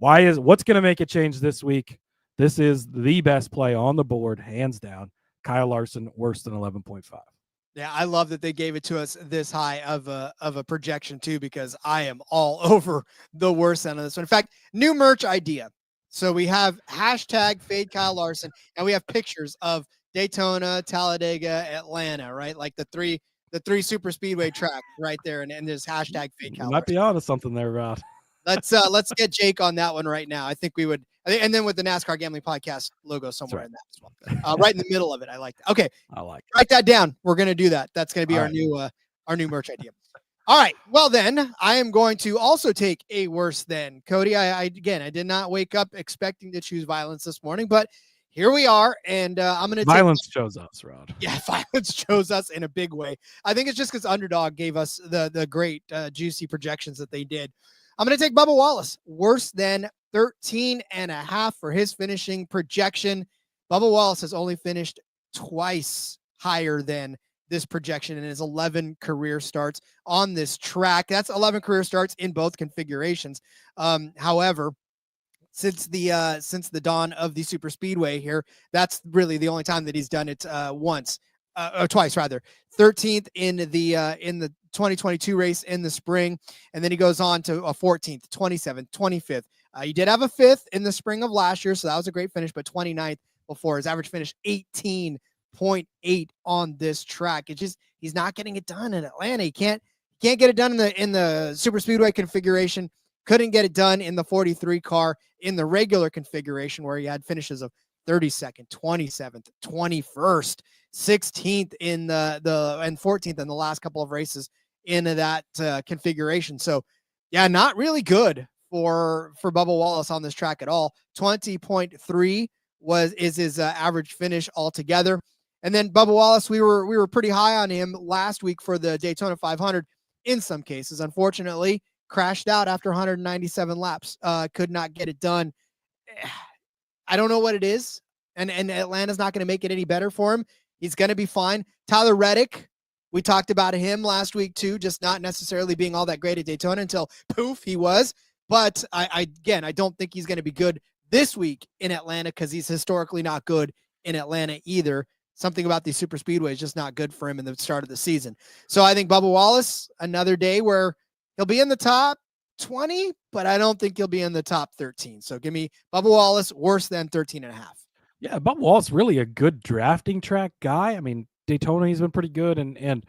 Speaker 6: What's going to make it change this week? This is the best play on the board, hands down. Kyle Larson, worse than 11.5.
Speaker 1: Yeah, I love that they gave it to us this high of a projection too, because I am all over the worst end of this one. In fact, new merch idea. So we have hashtag Fade Kyle Larson, and we have pictures of Daytona, Talladega, Atlanta, right? Like the three super speedway tracks right there, and there's hashtag Fade Kyle.
Speaker 6: You might be onto something there, Rod.
Speaker 1: Let's get Jake on that one right now. I think we would, and then with the NASCAR Gambling Podcast logo somewhere in that as well, right in the middle of it. I like that. Okay, write that down. We're gonna do that. That's gonna be our new merch idea. All right. Well, then I am going to also take a worse than Cody. I did not wake up expecting to choose violence this morning, but here we are, and I'm gonna
Speaker 6: violence chose us, Rod.
Speaker 1: Yeah, violence chose us in a big way. I think it's just because Underdog gave us the great juicy projections that they did. I'm going to take Bubba Wallace, worse than 13.5 for his finishing projection. Bubba Wallace has only finished twice higher than this projection in his 11 career starts on this track. That's 11 career starts in both configurations. However, since the dawn of the super speedway here. That's really the only time that he's done it once. Or twice rather. 13th in the 2022 race in the spring, and then he goes on to a 14th, 27th, 25th. He did have a 5th in the spring of last year, so that was a great finish, but 29th before. His average finish 18.8 on this track. It's just he's not getting it done in Atlanta. He can't get it done in the super speedway configuration. Couldn't get it done in the 43 car in the regular configuration where he had finishes of 32nd, 27th, 21st, 16th in the and 14th in the last couple of races in that configuration. So yeah, not really good for Bubba Wallace on this track at all. 20.3 is his average finish altogether. And then Bubba Wallace, we were pretty high on him last week for the Daytona 500 in some cases. Unfortunately, crashed out after 197 laps. Could not get it done. I don't know what it is. And Atlanta's not going to make it any better for him. He's going to be fine. Tyler Reddick, we talked about him last week too, just not necessarily being all that great at Daytona until poof, he was. But I don't think he's going to be good this week in Atlanta because he's historically not good in Atlanta either. Something about these super speedways is just not good for him in the start of the season. So I think Bubba Wallace, another day where he'll be in the top 20, but I don't think he'll be in the top 13. So give me Bubba Wallace worse than 13.5.
Speaker 6: Yeah, Bubba Wallace really a good drafting track guy. I mean, Daytona he's been pretty good, and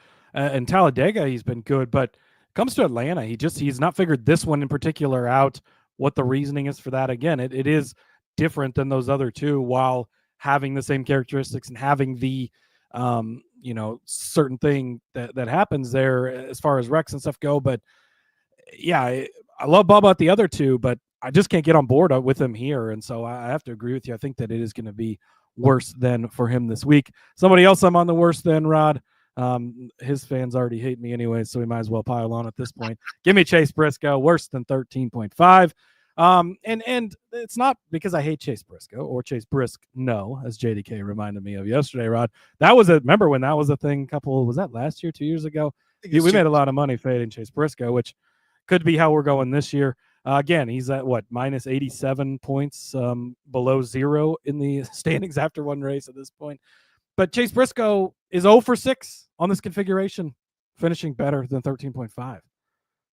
Speaker 6: Talladega he's been good, but comes to Atlanta, he's not figured this one in particular out. What the reasoning is for that? Again, it is different than those other two, while having the same characteristics and having the certain thing that happens there as far as wrecks and stuff go. But yeah, I love Bubba at the other two, but I just can't get on board with him here. And so I have to agree with you. I think that it is going to be worse than for him this week. Somebody else I'm on the worse than, Rod. His fans already hate me anyway, so we might as well pile on at this point. Give me Chase Briscoe, worse than 13.5. And it's not because I hate Chase Briscoe or Chase Brisk. No, as JDK reminded me of yesterday, Rod. Remember when that was a thing? Was that last year, 2 years ago? We made a lot of money fading Chase Briscoe, which could be how we're going this year. Again, he's at minus 87 points, below zero in the standings after one race at this point. But Chase Briscoe is 0 for 6 on this configuration, finishing better than 13.5.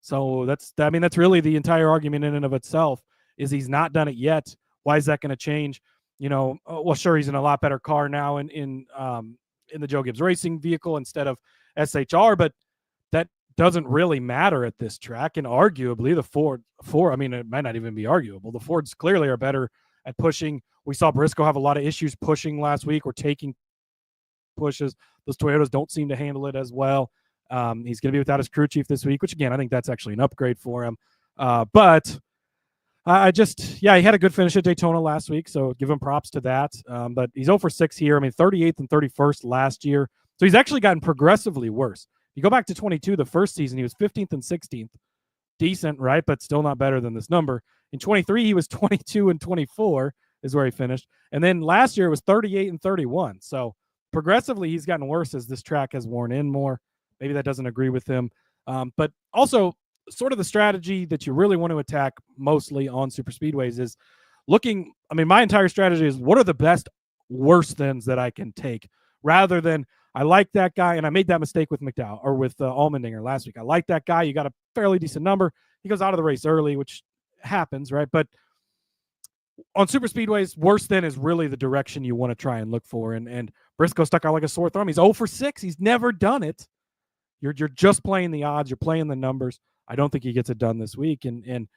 Speaker 6: So that's really the entire argument in and of itself, is he's not done it yet. Why is that going to change? Well, sure, he's in a lot better car now in the Joe Gibbs Racing vehicle instead of SHR, but that doesn't really matter at this track. And arguably the Ford, it might not even be arguable. The Fords clearly are better at pushing. We saw Briscoe have a lot of issues pushing last week or taking pushes. Those Toyotas don't seem to handle it as well. He's going to be without his crew chief this week, which again, I think that's actually an upgrade for him. But he had a good finish at Daytona last week, so give him props to that. But he's 0 for 6 here. 38th and 31st last year. So he's actually gotten progressively worse. You go back to 22, the first season, he was 15th and 16th. Decent, right? But still not better than this number. In 23, he was 22 and 24 is where he finished. And then last year it was 38 and 31. So progressively he's gotten worse as this track has worn in more. Maybe that doesn't agree with him. But also sort of the strategy that you really want to attack mostly on super speedways is looking, my entire strategy is what are the best worse thans that I can take, rather than I like that guy, and I made that mistake with McDowell or with Allmendinger last week. I like that guy. You got a fairly decent number. He goes out of the race early, which happens, right? But on super speedways, worse than is really the direction you want to try and look for. And Briscoe stuck out like a sore thumb. He's 0 for 6. He's never done it. You're just playing the odds. You're playing the numbers. I don't think he gets it done this week. And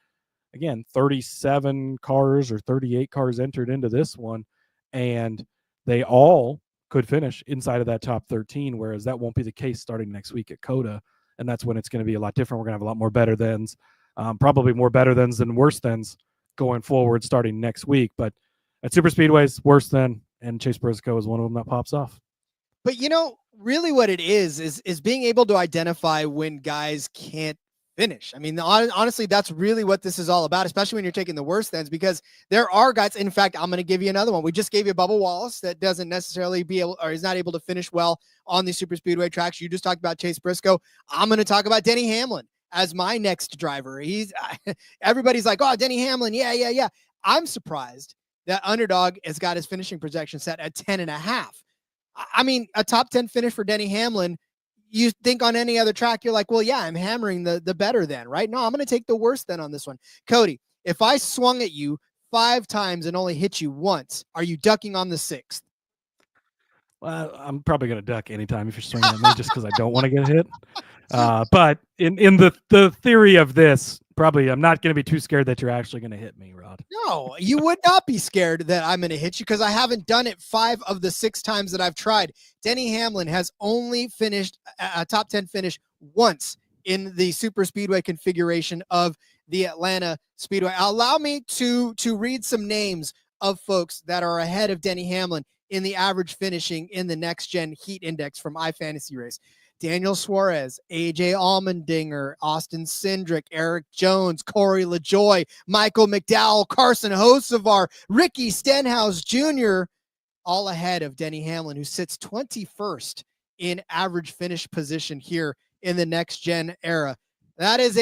Speaker 6: again, 37 cars or 38 cars entered into this one, and they all could finish inside of that top 13, whereas that won't be the case starting next week at COTA, and that's when it's going to be a lot different. We're going to have a lot more better thans, probably more better thans than worse thans going forward starting next week. But at super speedways, worse than, and Chase Briscoe is one of them that pops off.
Speaker 1: But really what it is being able to identify when guys can't finish. Honestly, that's really what this is all about, especially when you're taking the worst thans, because there are guys. In fact, I'm going to give you another one. We just gave you Bubba Wallace that doesn't necessarily he's not able to finish well on the super speedway tracks. You just talked about Chase Briscoe. I'm going to talk about Denny Hamlin as my next driver. Everybody's like, oh, Denny Hamlin. Yeah. I'm surprised that Underdog has got his finishing projection set at 10.5. I mean, a top 10 finish for Denny Hamlin. You think on any other track, you're like, well, yeah, I'm hammering the better then, right? No, I'm going to take the worst then on this one. Cody, if I swung at you 5 times and only hit you once, are you ducking on the 6th?
Speaker 6: Well, I'm probably going to duck anytime if you're swinging at me just because I don't want to get hit. But in the theory of this, probably I'm not going to be too scared that you're actually going to hit me, Rod.
Speaker 1: No, you would not be scared that I'm going to hit you because I haven't done it 5 of the 6 times that I've tried. Denny Hamlin has only finished a top 10 finish once in the super speedway configuration of the Atlanta Speedway. Allow me to read some names of folks that are ahead of Denny Hamlin in the average finishing in the next gen heat index from iFantasy Race. Daniel Suarez, AJ Allmendinger, Austin Cindric, Eric Jones, Corey LaJoie, Michael McDowell, Carson Hocevar, Ricky Stenhouse Jr., all ahead of Denny Hamlin, who sits 21st in average finish position here in the next gen era. That is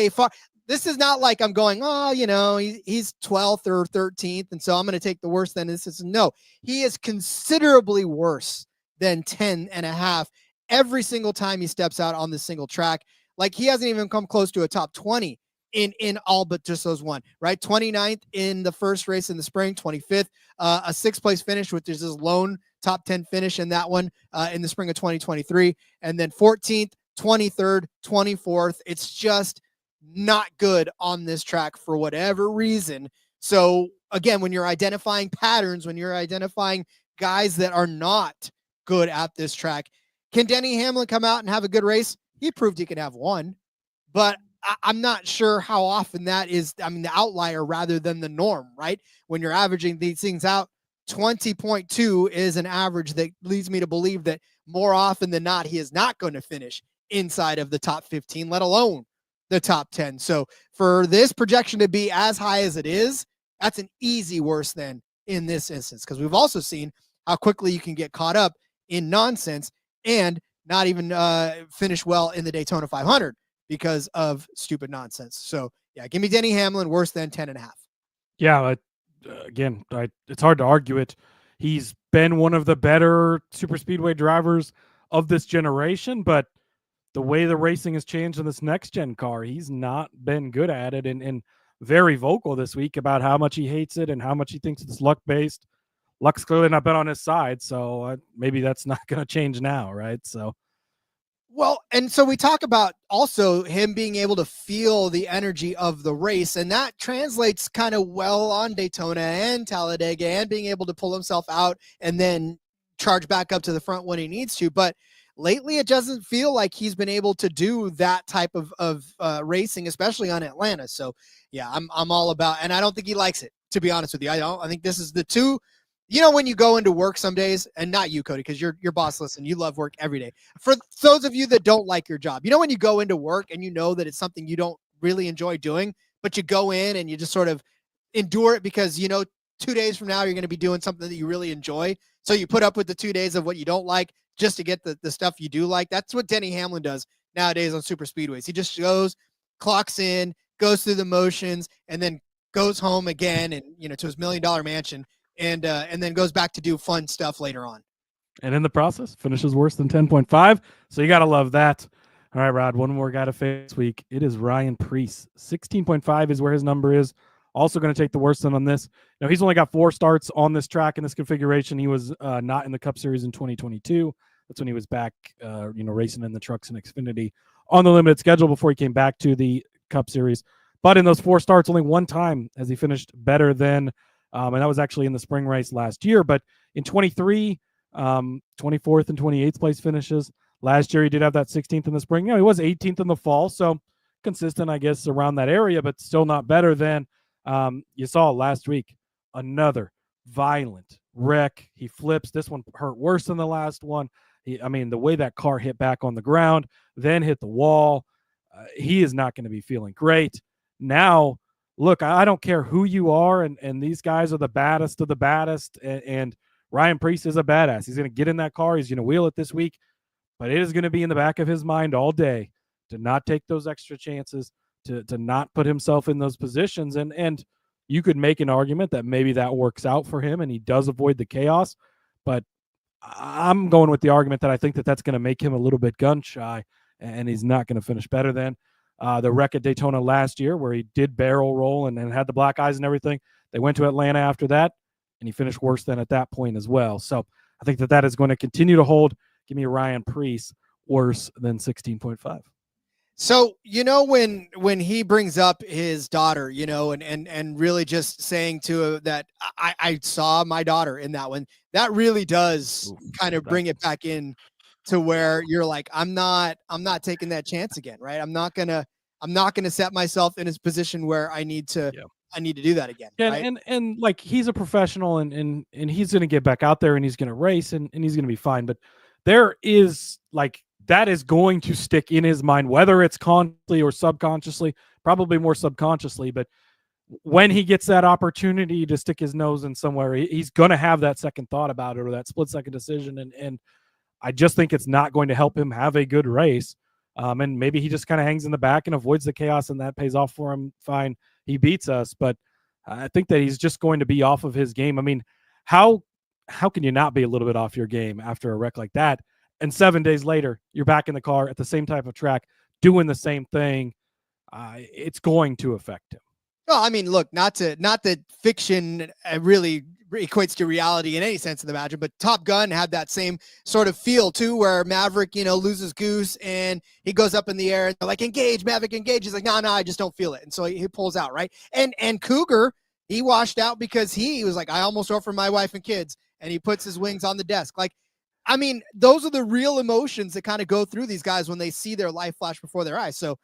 Speaker 1: this is not like I'm going, he's 12th or 13th, and so I'm going to take the worst then. No, he is considerably worse than 10.5 every single time he steps out on this single track. Like, he hasn't even come close to a top 20 in all but just those one, right? 29th in the first race in the spring, 25th, a 6th place finish, which is his lone top 10 finish in that one in the spring of 2023. And then 14th, 23rd, 24th. It's just not good on this track for whatever reason. So again, when you're identifying patterns, when you're identifying guys that are not good at this track, can Denny Hamlin come out and have a good race? He proved he could have one, but I'm not sure how often that is. I mean, the outlier rather than the norm, right? When you're averaging these things out, 20.2 is an average that leads me to believe that more often than not, he is not going to finish inside of the top 15, let alone the top 10. So for this projection to be as high as it is, that's an easy worse than in this instance, because we've also seen how quickly you can get caught up in nonsense and not even finish well in the Daytona 500 because of stupid nonsense. So yeah, give me Denny Hamlin worse than 10.5.
Speaker 6: Yeah, again, it's hard to argue it. He's been one of the better super speedway drivers of this generation, but the way the racing has changed in this next gen car, he's not been good at it, and very vocal this week about how much he hates it and how much he thinks it's luck based. Luck's clearly not been on his side, so maybe that's not going to change now, right? So,
Speaker 1: well, and so we talk about also him being able to feel the energy of the race, and that translates kind of well on Daytona and Talladega, and being able to pull himself out and then charge back up to the front when he needs to. But lately, it doesn't feel like he's been able to do that type of racing, especially on Atlanta. So, yeah, I'm all about, and I don't think he likes it, to be honest with you. I think this is the two. You know, when you go into work some days, and not you, Cody, because you're bossless and you love work every day. For those of you that don't like your job, you know, when you go into work and you know that it's something you don't really enjoy doing, but you go in and you just sort of endure it because, you know, 2 days from now, you're going to be doing something that you really enjoy. So you put up with the 2 days of what you don't like just to get the stuff you do like. That's what Denny Hamlin does nowadays on super speedways. He just goes, clocks in, goes through the motions, and then goes home again and, you know, to his $1 million mansion. And then goes back to do fun stuff later on.
Speaker 6: And in the process, finishes worse than 10.5. So you got to love that. All right, Rod, one more guy to face this week. It is Ryan Preece. 16.5 is where his number is. Also going to take the worst one on this. Now, he's only got 4 starts on this track in this configuration. He was not in the Cup Series in 2022. That's when he was back, racing in the trucks and Xfinity on the limited schedule before he came back to the Cup Series. But in those 4 starts, only one time has he finished better than and that was actually in the spring race last year. But in 23, 24th and 28th place finishes. Last year, he did have that 16th in the spring. He was 18th in the fall, so consistent, I guess, around that area, but still not better than you saw last week. Another violent wreck. He flips. This one hurt worse than the last one. The way that car hit back on the ground, then hit the wall, he is not going to be feeling great. Now, look, I don't care who you are, and these guys are the baddest of the baddest, and Ryan Preece is a badass. He's going to get in that car. He's going to wheel it this week, but it is going to be in the back of his mind all day to not take those extra chances, to not put himself in those positions. And you could make an argument that maybe that works out for him and he does avoid the chaos. But I'm going with the argument that I think that that's going to make him a little bit gun shy, and he's not going to finish better than the wreck at Daytona last year, where he did barrel roll and had the black eyes and everything. They went to Atlanta after that, and he finished worse than at that point as well. So I think that is going to continue to hold. Give me Ryan Preece worse than 16.5.
Speaker 1: So, when he brings up his daughter, and really just saying to her that I saw my daughter in that one, that really does kind of bring it back in to where you're like, I'm not taking that chance again. Right. I'm not going to set myself in his position where I need to do that again.
Speaker 6: Yeah.
Speaker 1: Right?
Speaker 6: And like, he's a professional and he's going to get back out there and he's going to race and he's going to be fine. But there is like, that is going to stick in his mind, whether it's consciously or subconsciously, probably more subconsciously. But when he gets that opportunity to stick his nose in somewhere, he's going to have that second thought about it or that split second decision. And I just think it's not going to help him have a good race. And maybe he just kind of hangs in the back and avoids the chaos, and that pays off for him. Fine. He beats us. But I think that he's just going to be off of his game. I mean, how can you not be a little bit off your game after a wreck like that? And 7 days later, you're back in the car at the same type of track, doing the same thing. It's going to affect him.
Speaker 1: Well, I mean, look, not that fiction really equates to reality in any sense of the matter, but Top Gun had that same sort of feel too, where Maverick, loses Goose and he goes up in the air and they're like, engage, Maverick, engage. He's like, no, I just don't feel it. And so he pulls out, right? And Cougar, he washed out because he was like, I almost offered my wife and kids, and he puts his wings on the desk. Like, I mean, those are the real emotions that kind of go through these guys when they see their life flash before their eyes. So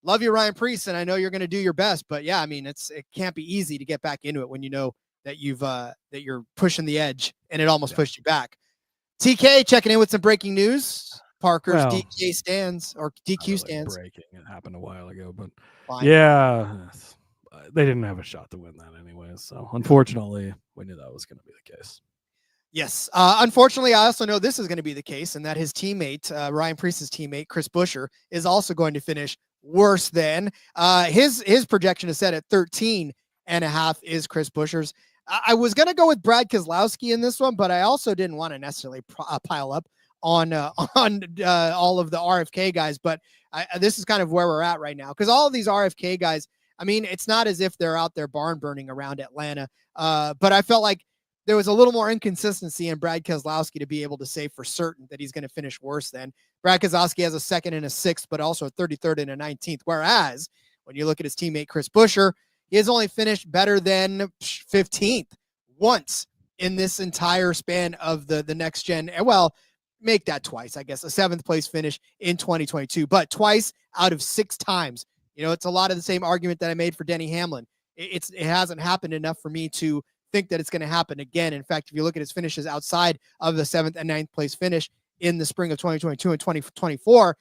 Speaker 1: love you, Ryan Preece, and I know you're going to do your best, but yeah, I mean, it can't be easy to get back into it when you know that that you're pushing the edge and it almost pushed you back. TK checking in with some breaking news. Parker's DQ stands.
Speaker 6: Breaking. It happened a while ago, but
Speaker 1: fine.
Speaker 6: Yeah, they didn't have a shot to win that anyway. So unfortunately, we knew that was going to be the case.
Speaker 1: Yes. Unfortunately, I also know this is going to be the case, and that his teammate, Ryan Preece's teammate, Chris Buescher, is also going to finish worse than his projection is set at 13.5 is Chris Buescher's. I was going to go with Brad Keselowski in this one, but I also didn't want to necessarily pile up on all of the RFK guys. But this is kind of where we're at right now, because all of these RFK guys, I mean, it's not as if they're out there barn burning around Atlanta, but I felt like there was a little more inconsistency in Brad Keselowski to be able to say for certain that he's going to finish worse than. Brad Keselowski has a 2nd and a 6th, but also a 33rd and a 19th. Whereas when you look at his teammate, Chris Buescher, he has only finished better than 15th once in this entire span of the next gen. Well, make that twice, I guess, a 7th place finish in 2022, but twice out of 6 times. It's a lot of the same argument that I made for Denny Hamlin. It hasn't happened enough for me to think that it's going to happen again. In fact, if you look at his finishes outside of the 7th and 9th place finish in the spring of 2022 and 2024,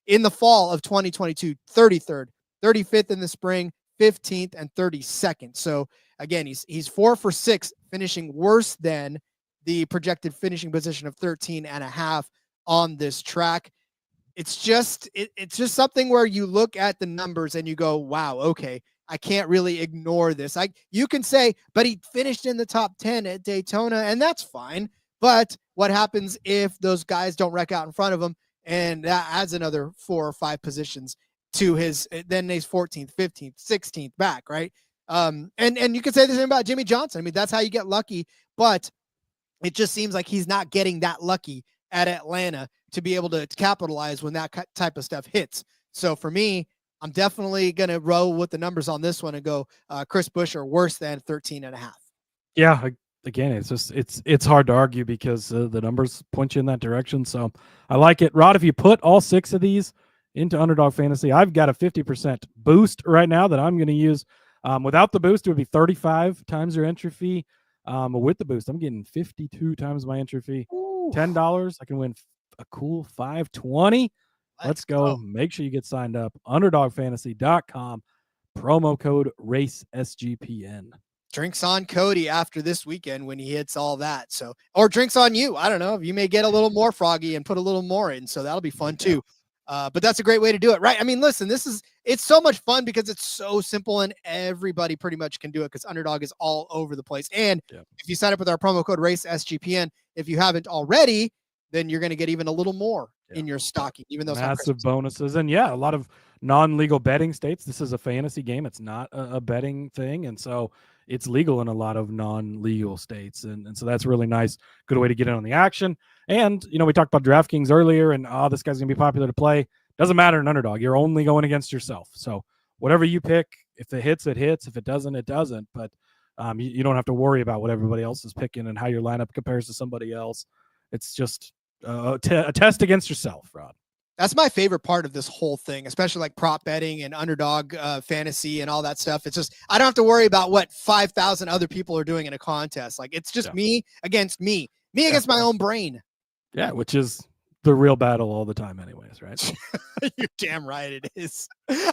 Speaker 1: in the fall of 2022, 33rd, 35th in the spring, 15th and 32nd. So again, he's 4 for 6, finishing worse than the projected finishing position of 13.5 on this track. It's just something where you look at the numbers and you go, wow, okay, I can't really ignore this. You can say, but he finished in the top 10 at Daytona, and that's fine. But what happens if those guys don't wreck out in front of him, and that adds another 4 or 5 positions to his, then he's 14th, 15th, 16th back, right? And you can say the same about Jimmy Johnson. I mean, that's how you get lucky, but it just seems like he's not getting that lucky at Atlanta to be able to capitalize when that type of stuff hits. So for me, I'm definitely going to roll with the numbers on this one and go Chris Buescher worse than 13.5.
Speaker 6: Yeah. Again, it's hard to argue because the numbers point you in that direction. So I like it. Rod, if you put all 6 of these into Underdog Fantasy, I've got a 50% boost right now that I'm going to use. Without the boost, it would be 35 times your entry fee. With the boost, I'm getting 52 times my entry fee. Ooh. $10. I can win a cool $520. Let's go. Make sure you get signed up. UnderdogFantasy.com. Promo code RACESGPN.
Speaker 1: Drinks on Cody after this weekend when he hits all that. Or drinks on you. I don't know. You may get a little more froggy and put a little more in. So that'll be fun too. But that's a great way to do it, right? I mean, listen, it's so much fun because it's so simple and everybody pretty much can do it because Underdog is all over the place. And if you sign up with our promo code RACESGPN, if you haven't already, then you're going to get even a little more in your stocking, even though it's
Speaker 6: massive bonuses. And a lot of non-legal betting states. This is a fantasy game. It's not a betting thing. And so it's legal in a lot of non-legal states. And so that's really nice. Good way to get in on the action. And, we talked about DraftKings earlier and, this guy's going to be popular to play. Doesn't matter in Underdog. You're only going against yourself. So whatever you pick, if it hits, it hits. If it doesn't, it doesn't. But you don't have to worry about what everybody else is picking and how your lineup compares to somebody else. It's just a test against yourself, Rod.
Speaker 1: That's my favorite part of this whole thing, especially like prop betting and Underdog fantasy and all that stuff. It's just, I don't have to worry about what 5,000 other people are doing in a contest. Like, it's just me against me against my own brain.
Speaker 6: Yeah, which is the real battle all the time anyways, right?
Speaker 1: You're damn right it is.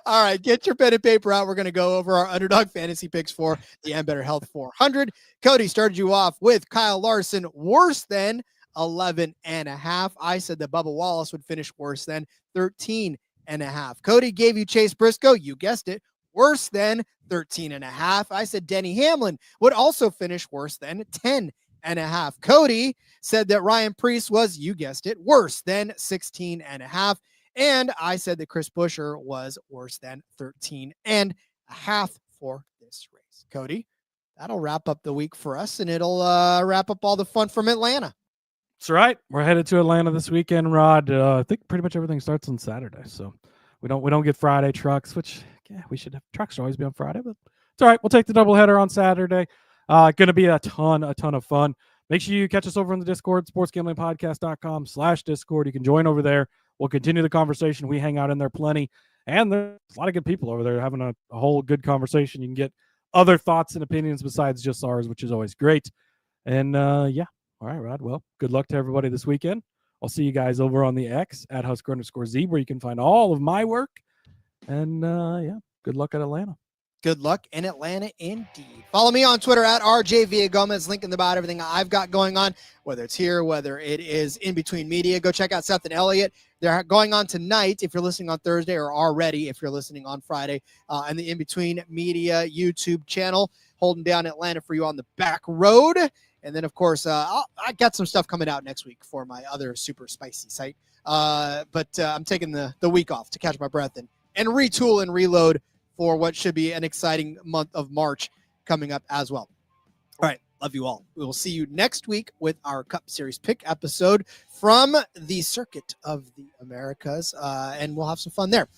Speaker 1: All right, get your pen and paper out. We're going to go over our Underdog fantasy picks for the Ambetter Health 400. Cody started you off with Kyle Larson, worse than 11.5. I said that Bubba Wallace would finish worse than 13.5. Cody gave you Chase Briscoe. You guessed it. Worse than 13.5. I said Denny Hamlin would also finish worse than 10.5. Cody said that Ryan Preece was, you guessed it, worse than 16.5. And I said that Chris Buescher was worse than 13.5 for this race. Cody, that'll wrap up the week for us, and it'll wrap up all the fun from Atlanta.
Speaker 6: That's right. We're headed to Atlanta this weekend, Rod. I think pretty much everything starts on Saturday, so we don't get Friday trucks, which we should have. Trucks should always be on Friday, but it's all right. We'll take the doubleheader on Saturday. Going to be a ton of fun. Make sure you catch us over in the Discord, sportsgamblingpodcast.com/Discord. You can join over there. We'll continue the conversation. We hang out in there plenty, and there's a lot of good people over there having a whole good conversation. You can get other thoughts and opinions besides just ours, which is always great. And all right, Rod. Well, good luck to everybody this weekend. I'll see you guys over on the X at Husker_Zeeb, where you can find all of my work. And good luck at Atlanta.
Speaker 1: Good luck in Atlanta indeed. Follow me on Twitter at RJ Villagomez. Link in the bio, everything I've got going on, whether it's here, whether it is in between media. Go check out Seth and Elliott. They're going on tonight if you're listening on Thursday, or already if you're listening on Friday, and the in between media YouTube channel, holding down Atlanta for you on the back road. And then, of course, I got some stuff coming out next week for my other super spicy site. But I'm taking the week off to catch my breath and retool and reload for what should be an exciting month of March coming up as well. All right. Love you all. We will see you next week with our Cup Series pick episode from the Circuit of the Americas. And we'll have some fun there.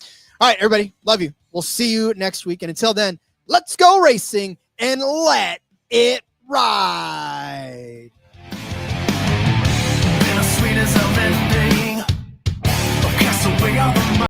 Speaker 1: All right, everybody. Love you. We'll see you next week. And until then, let's go racing and let it ride.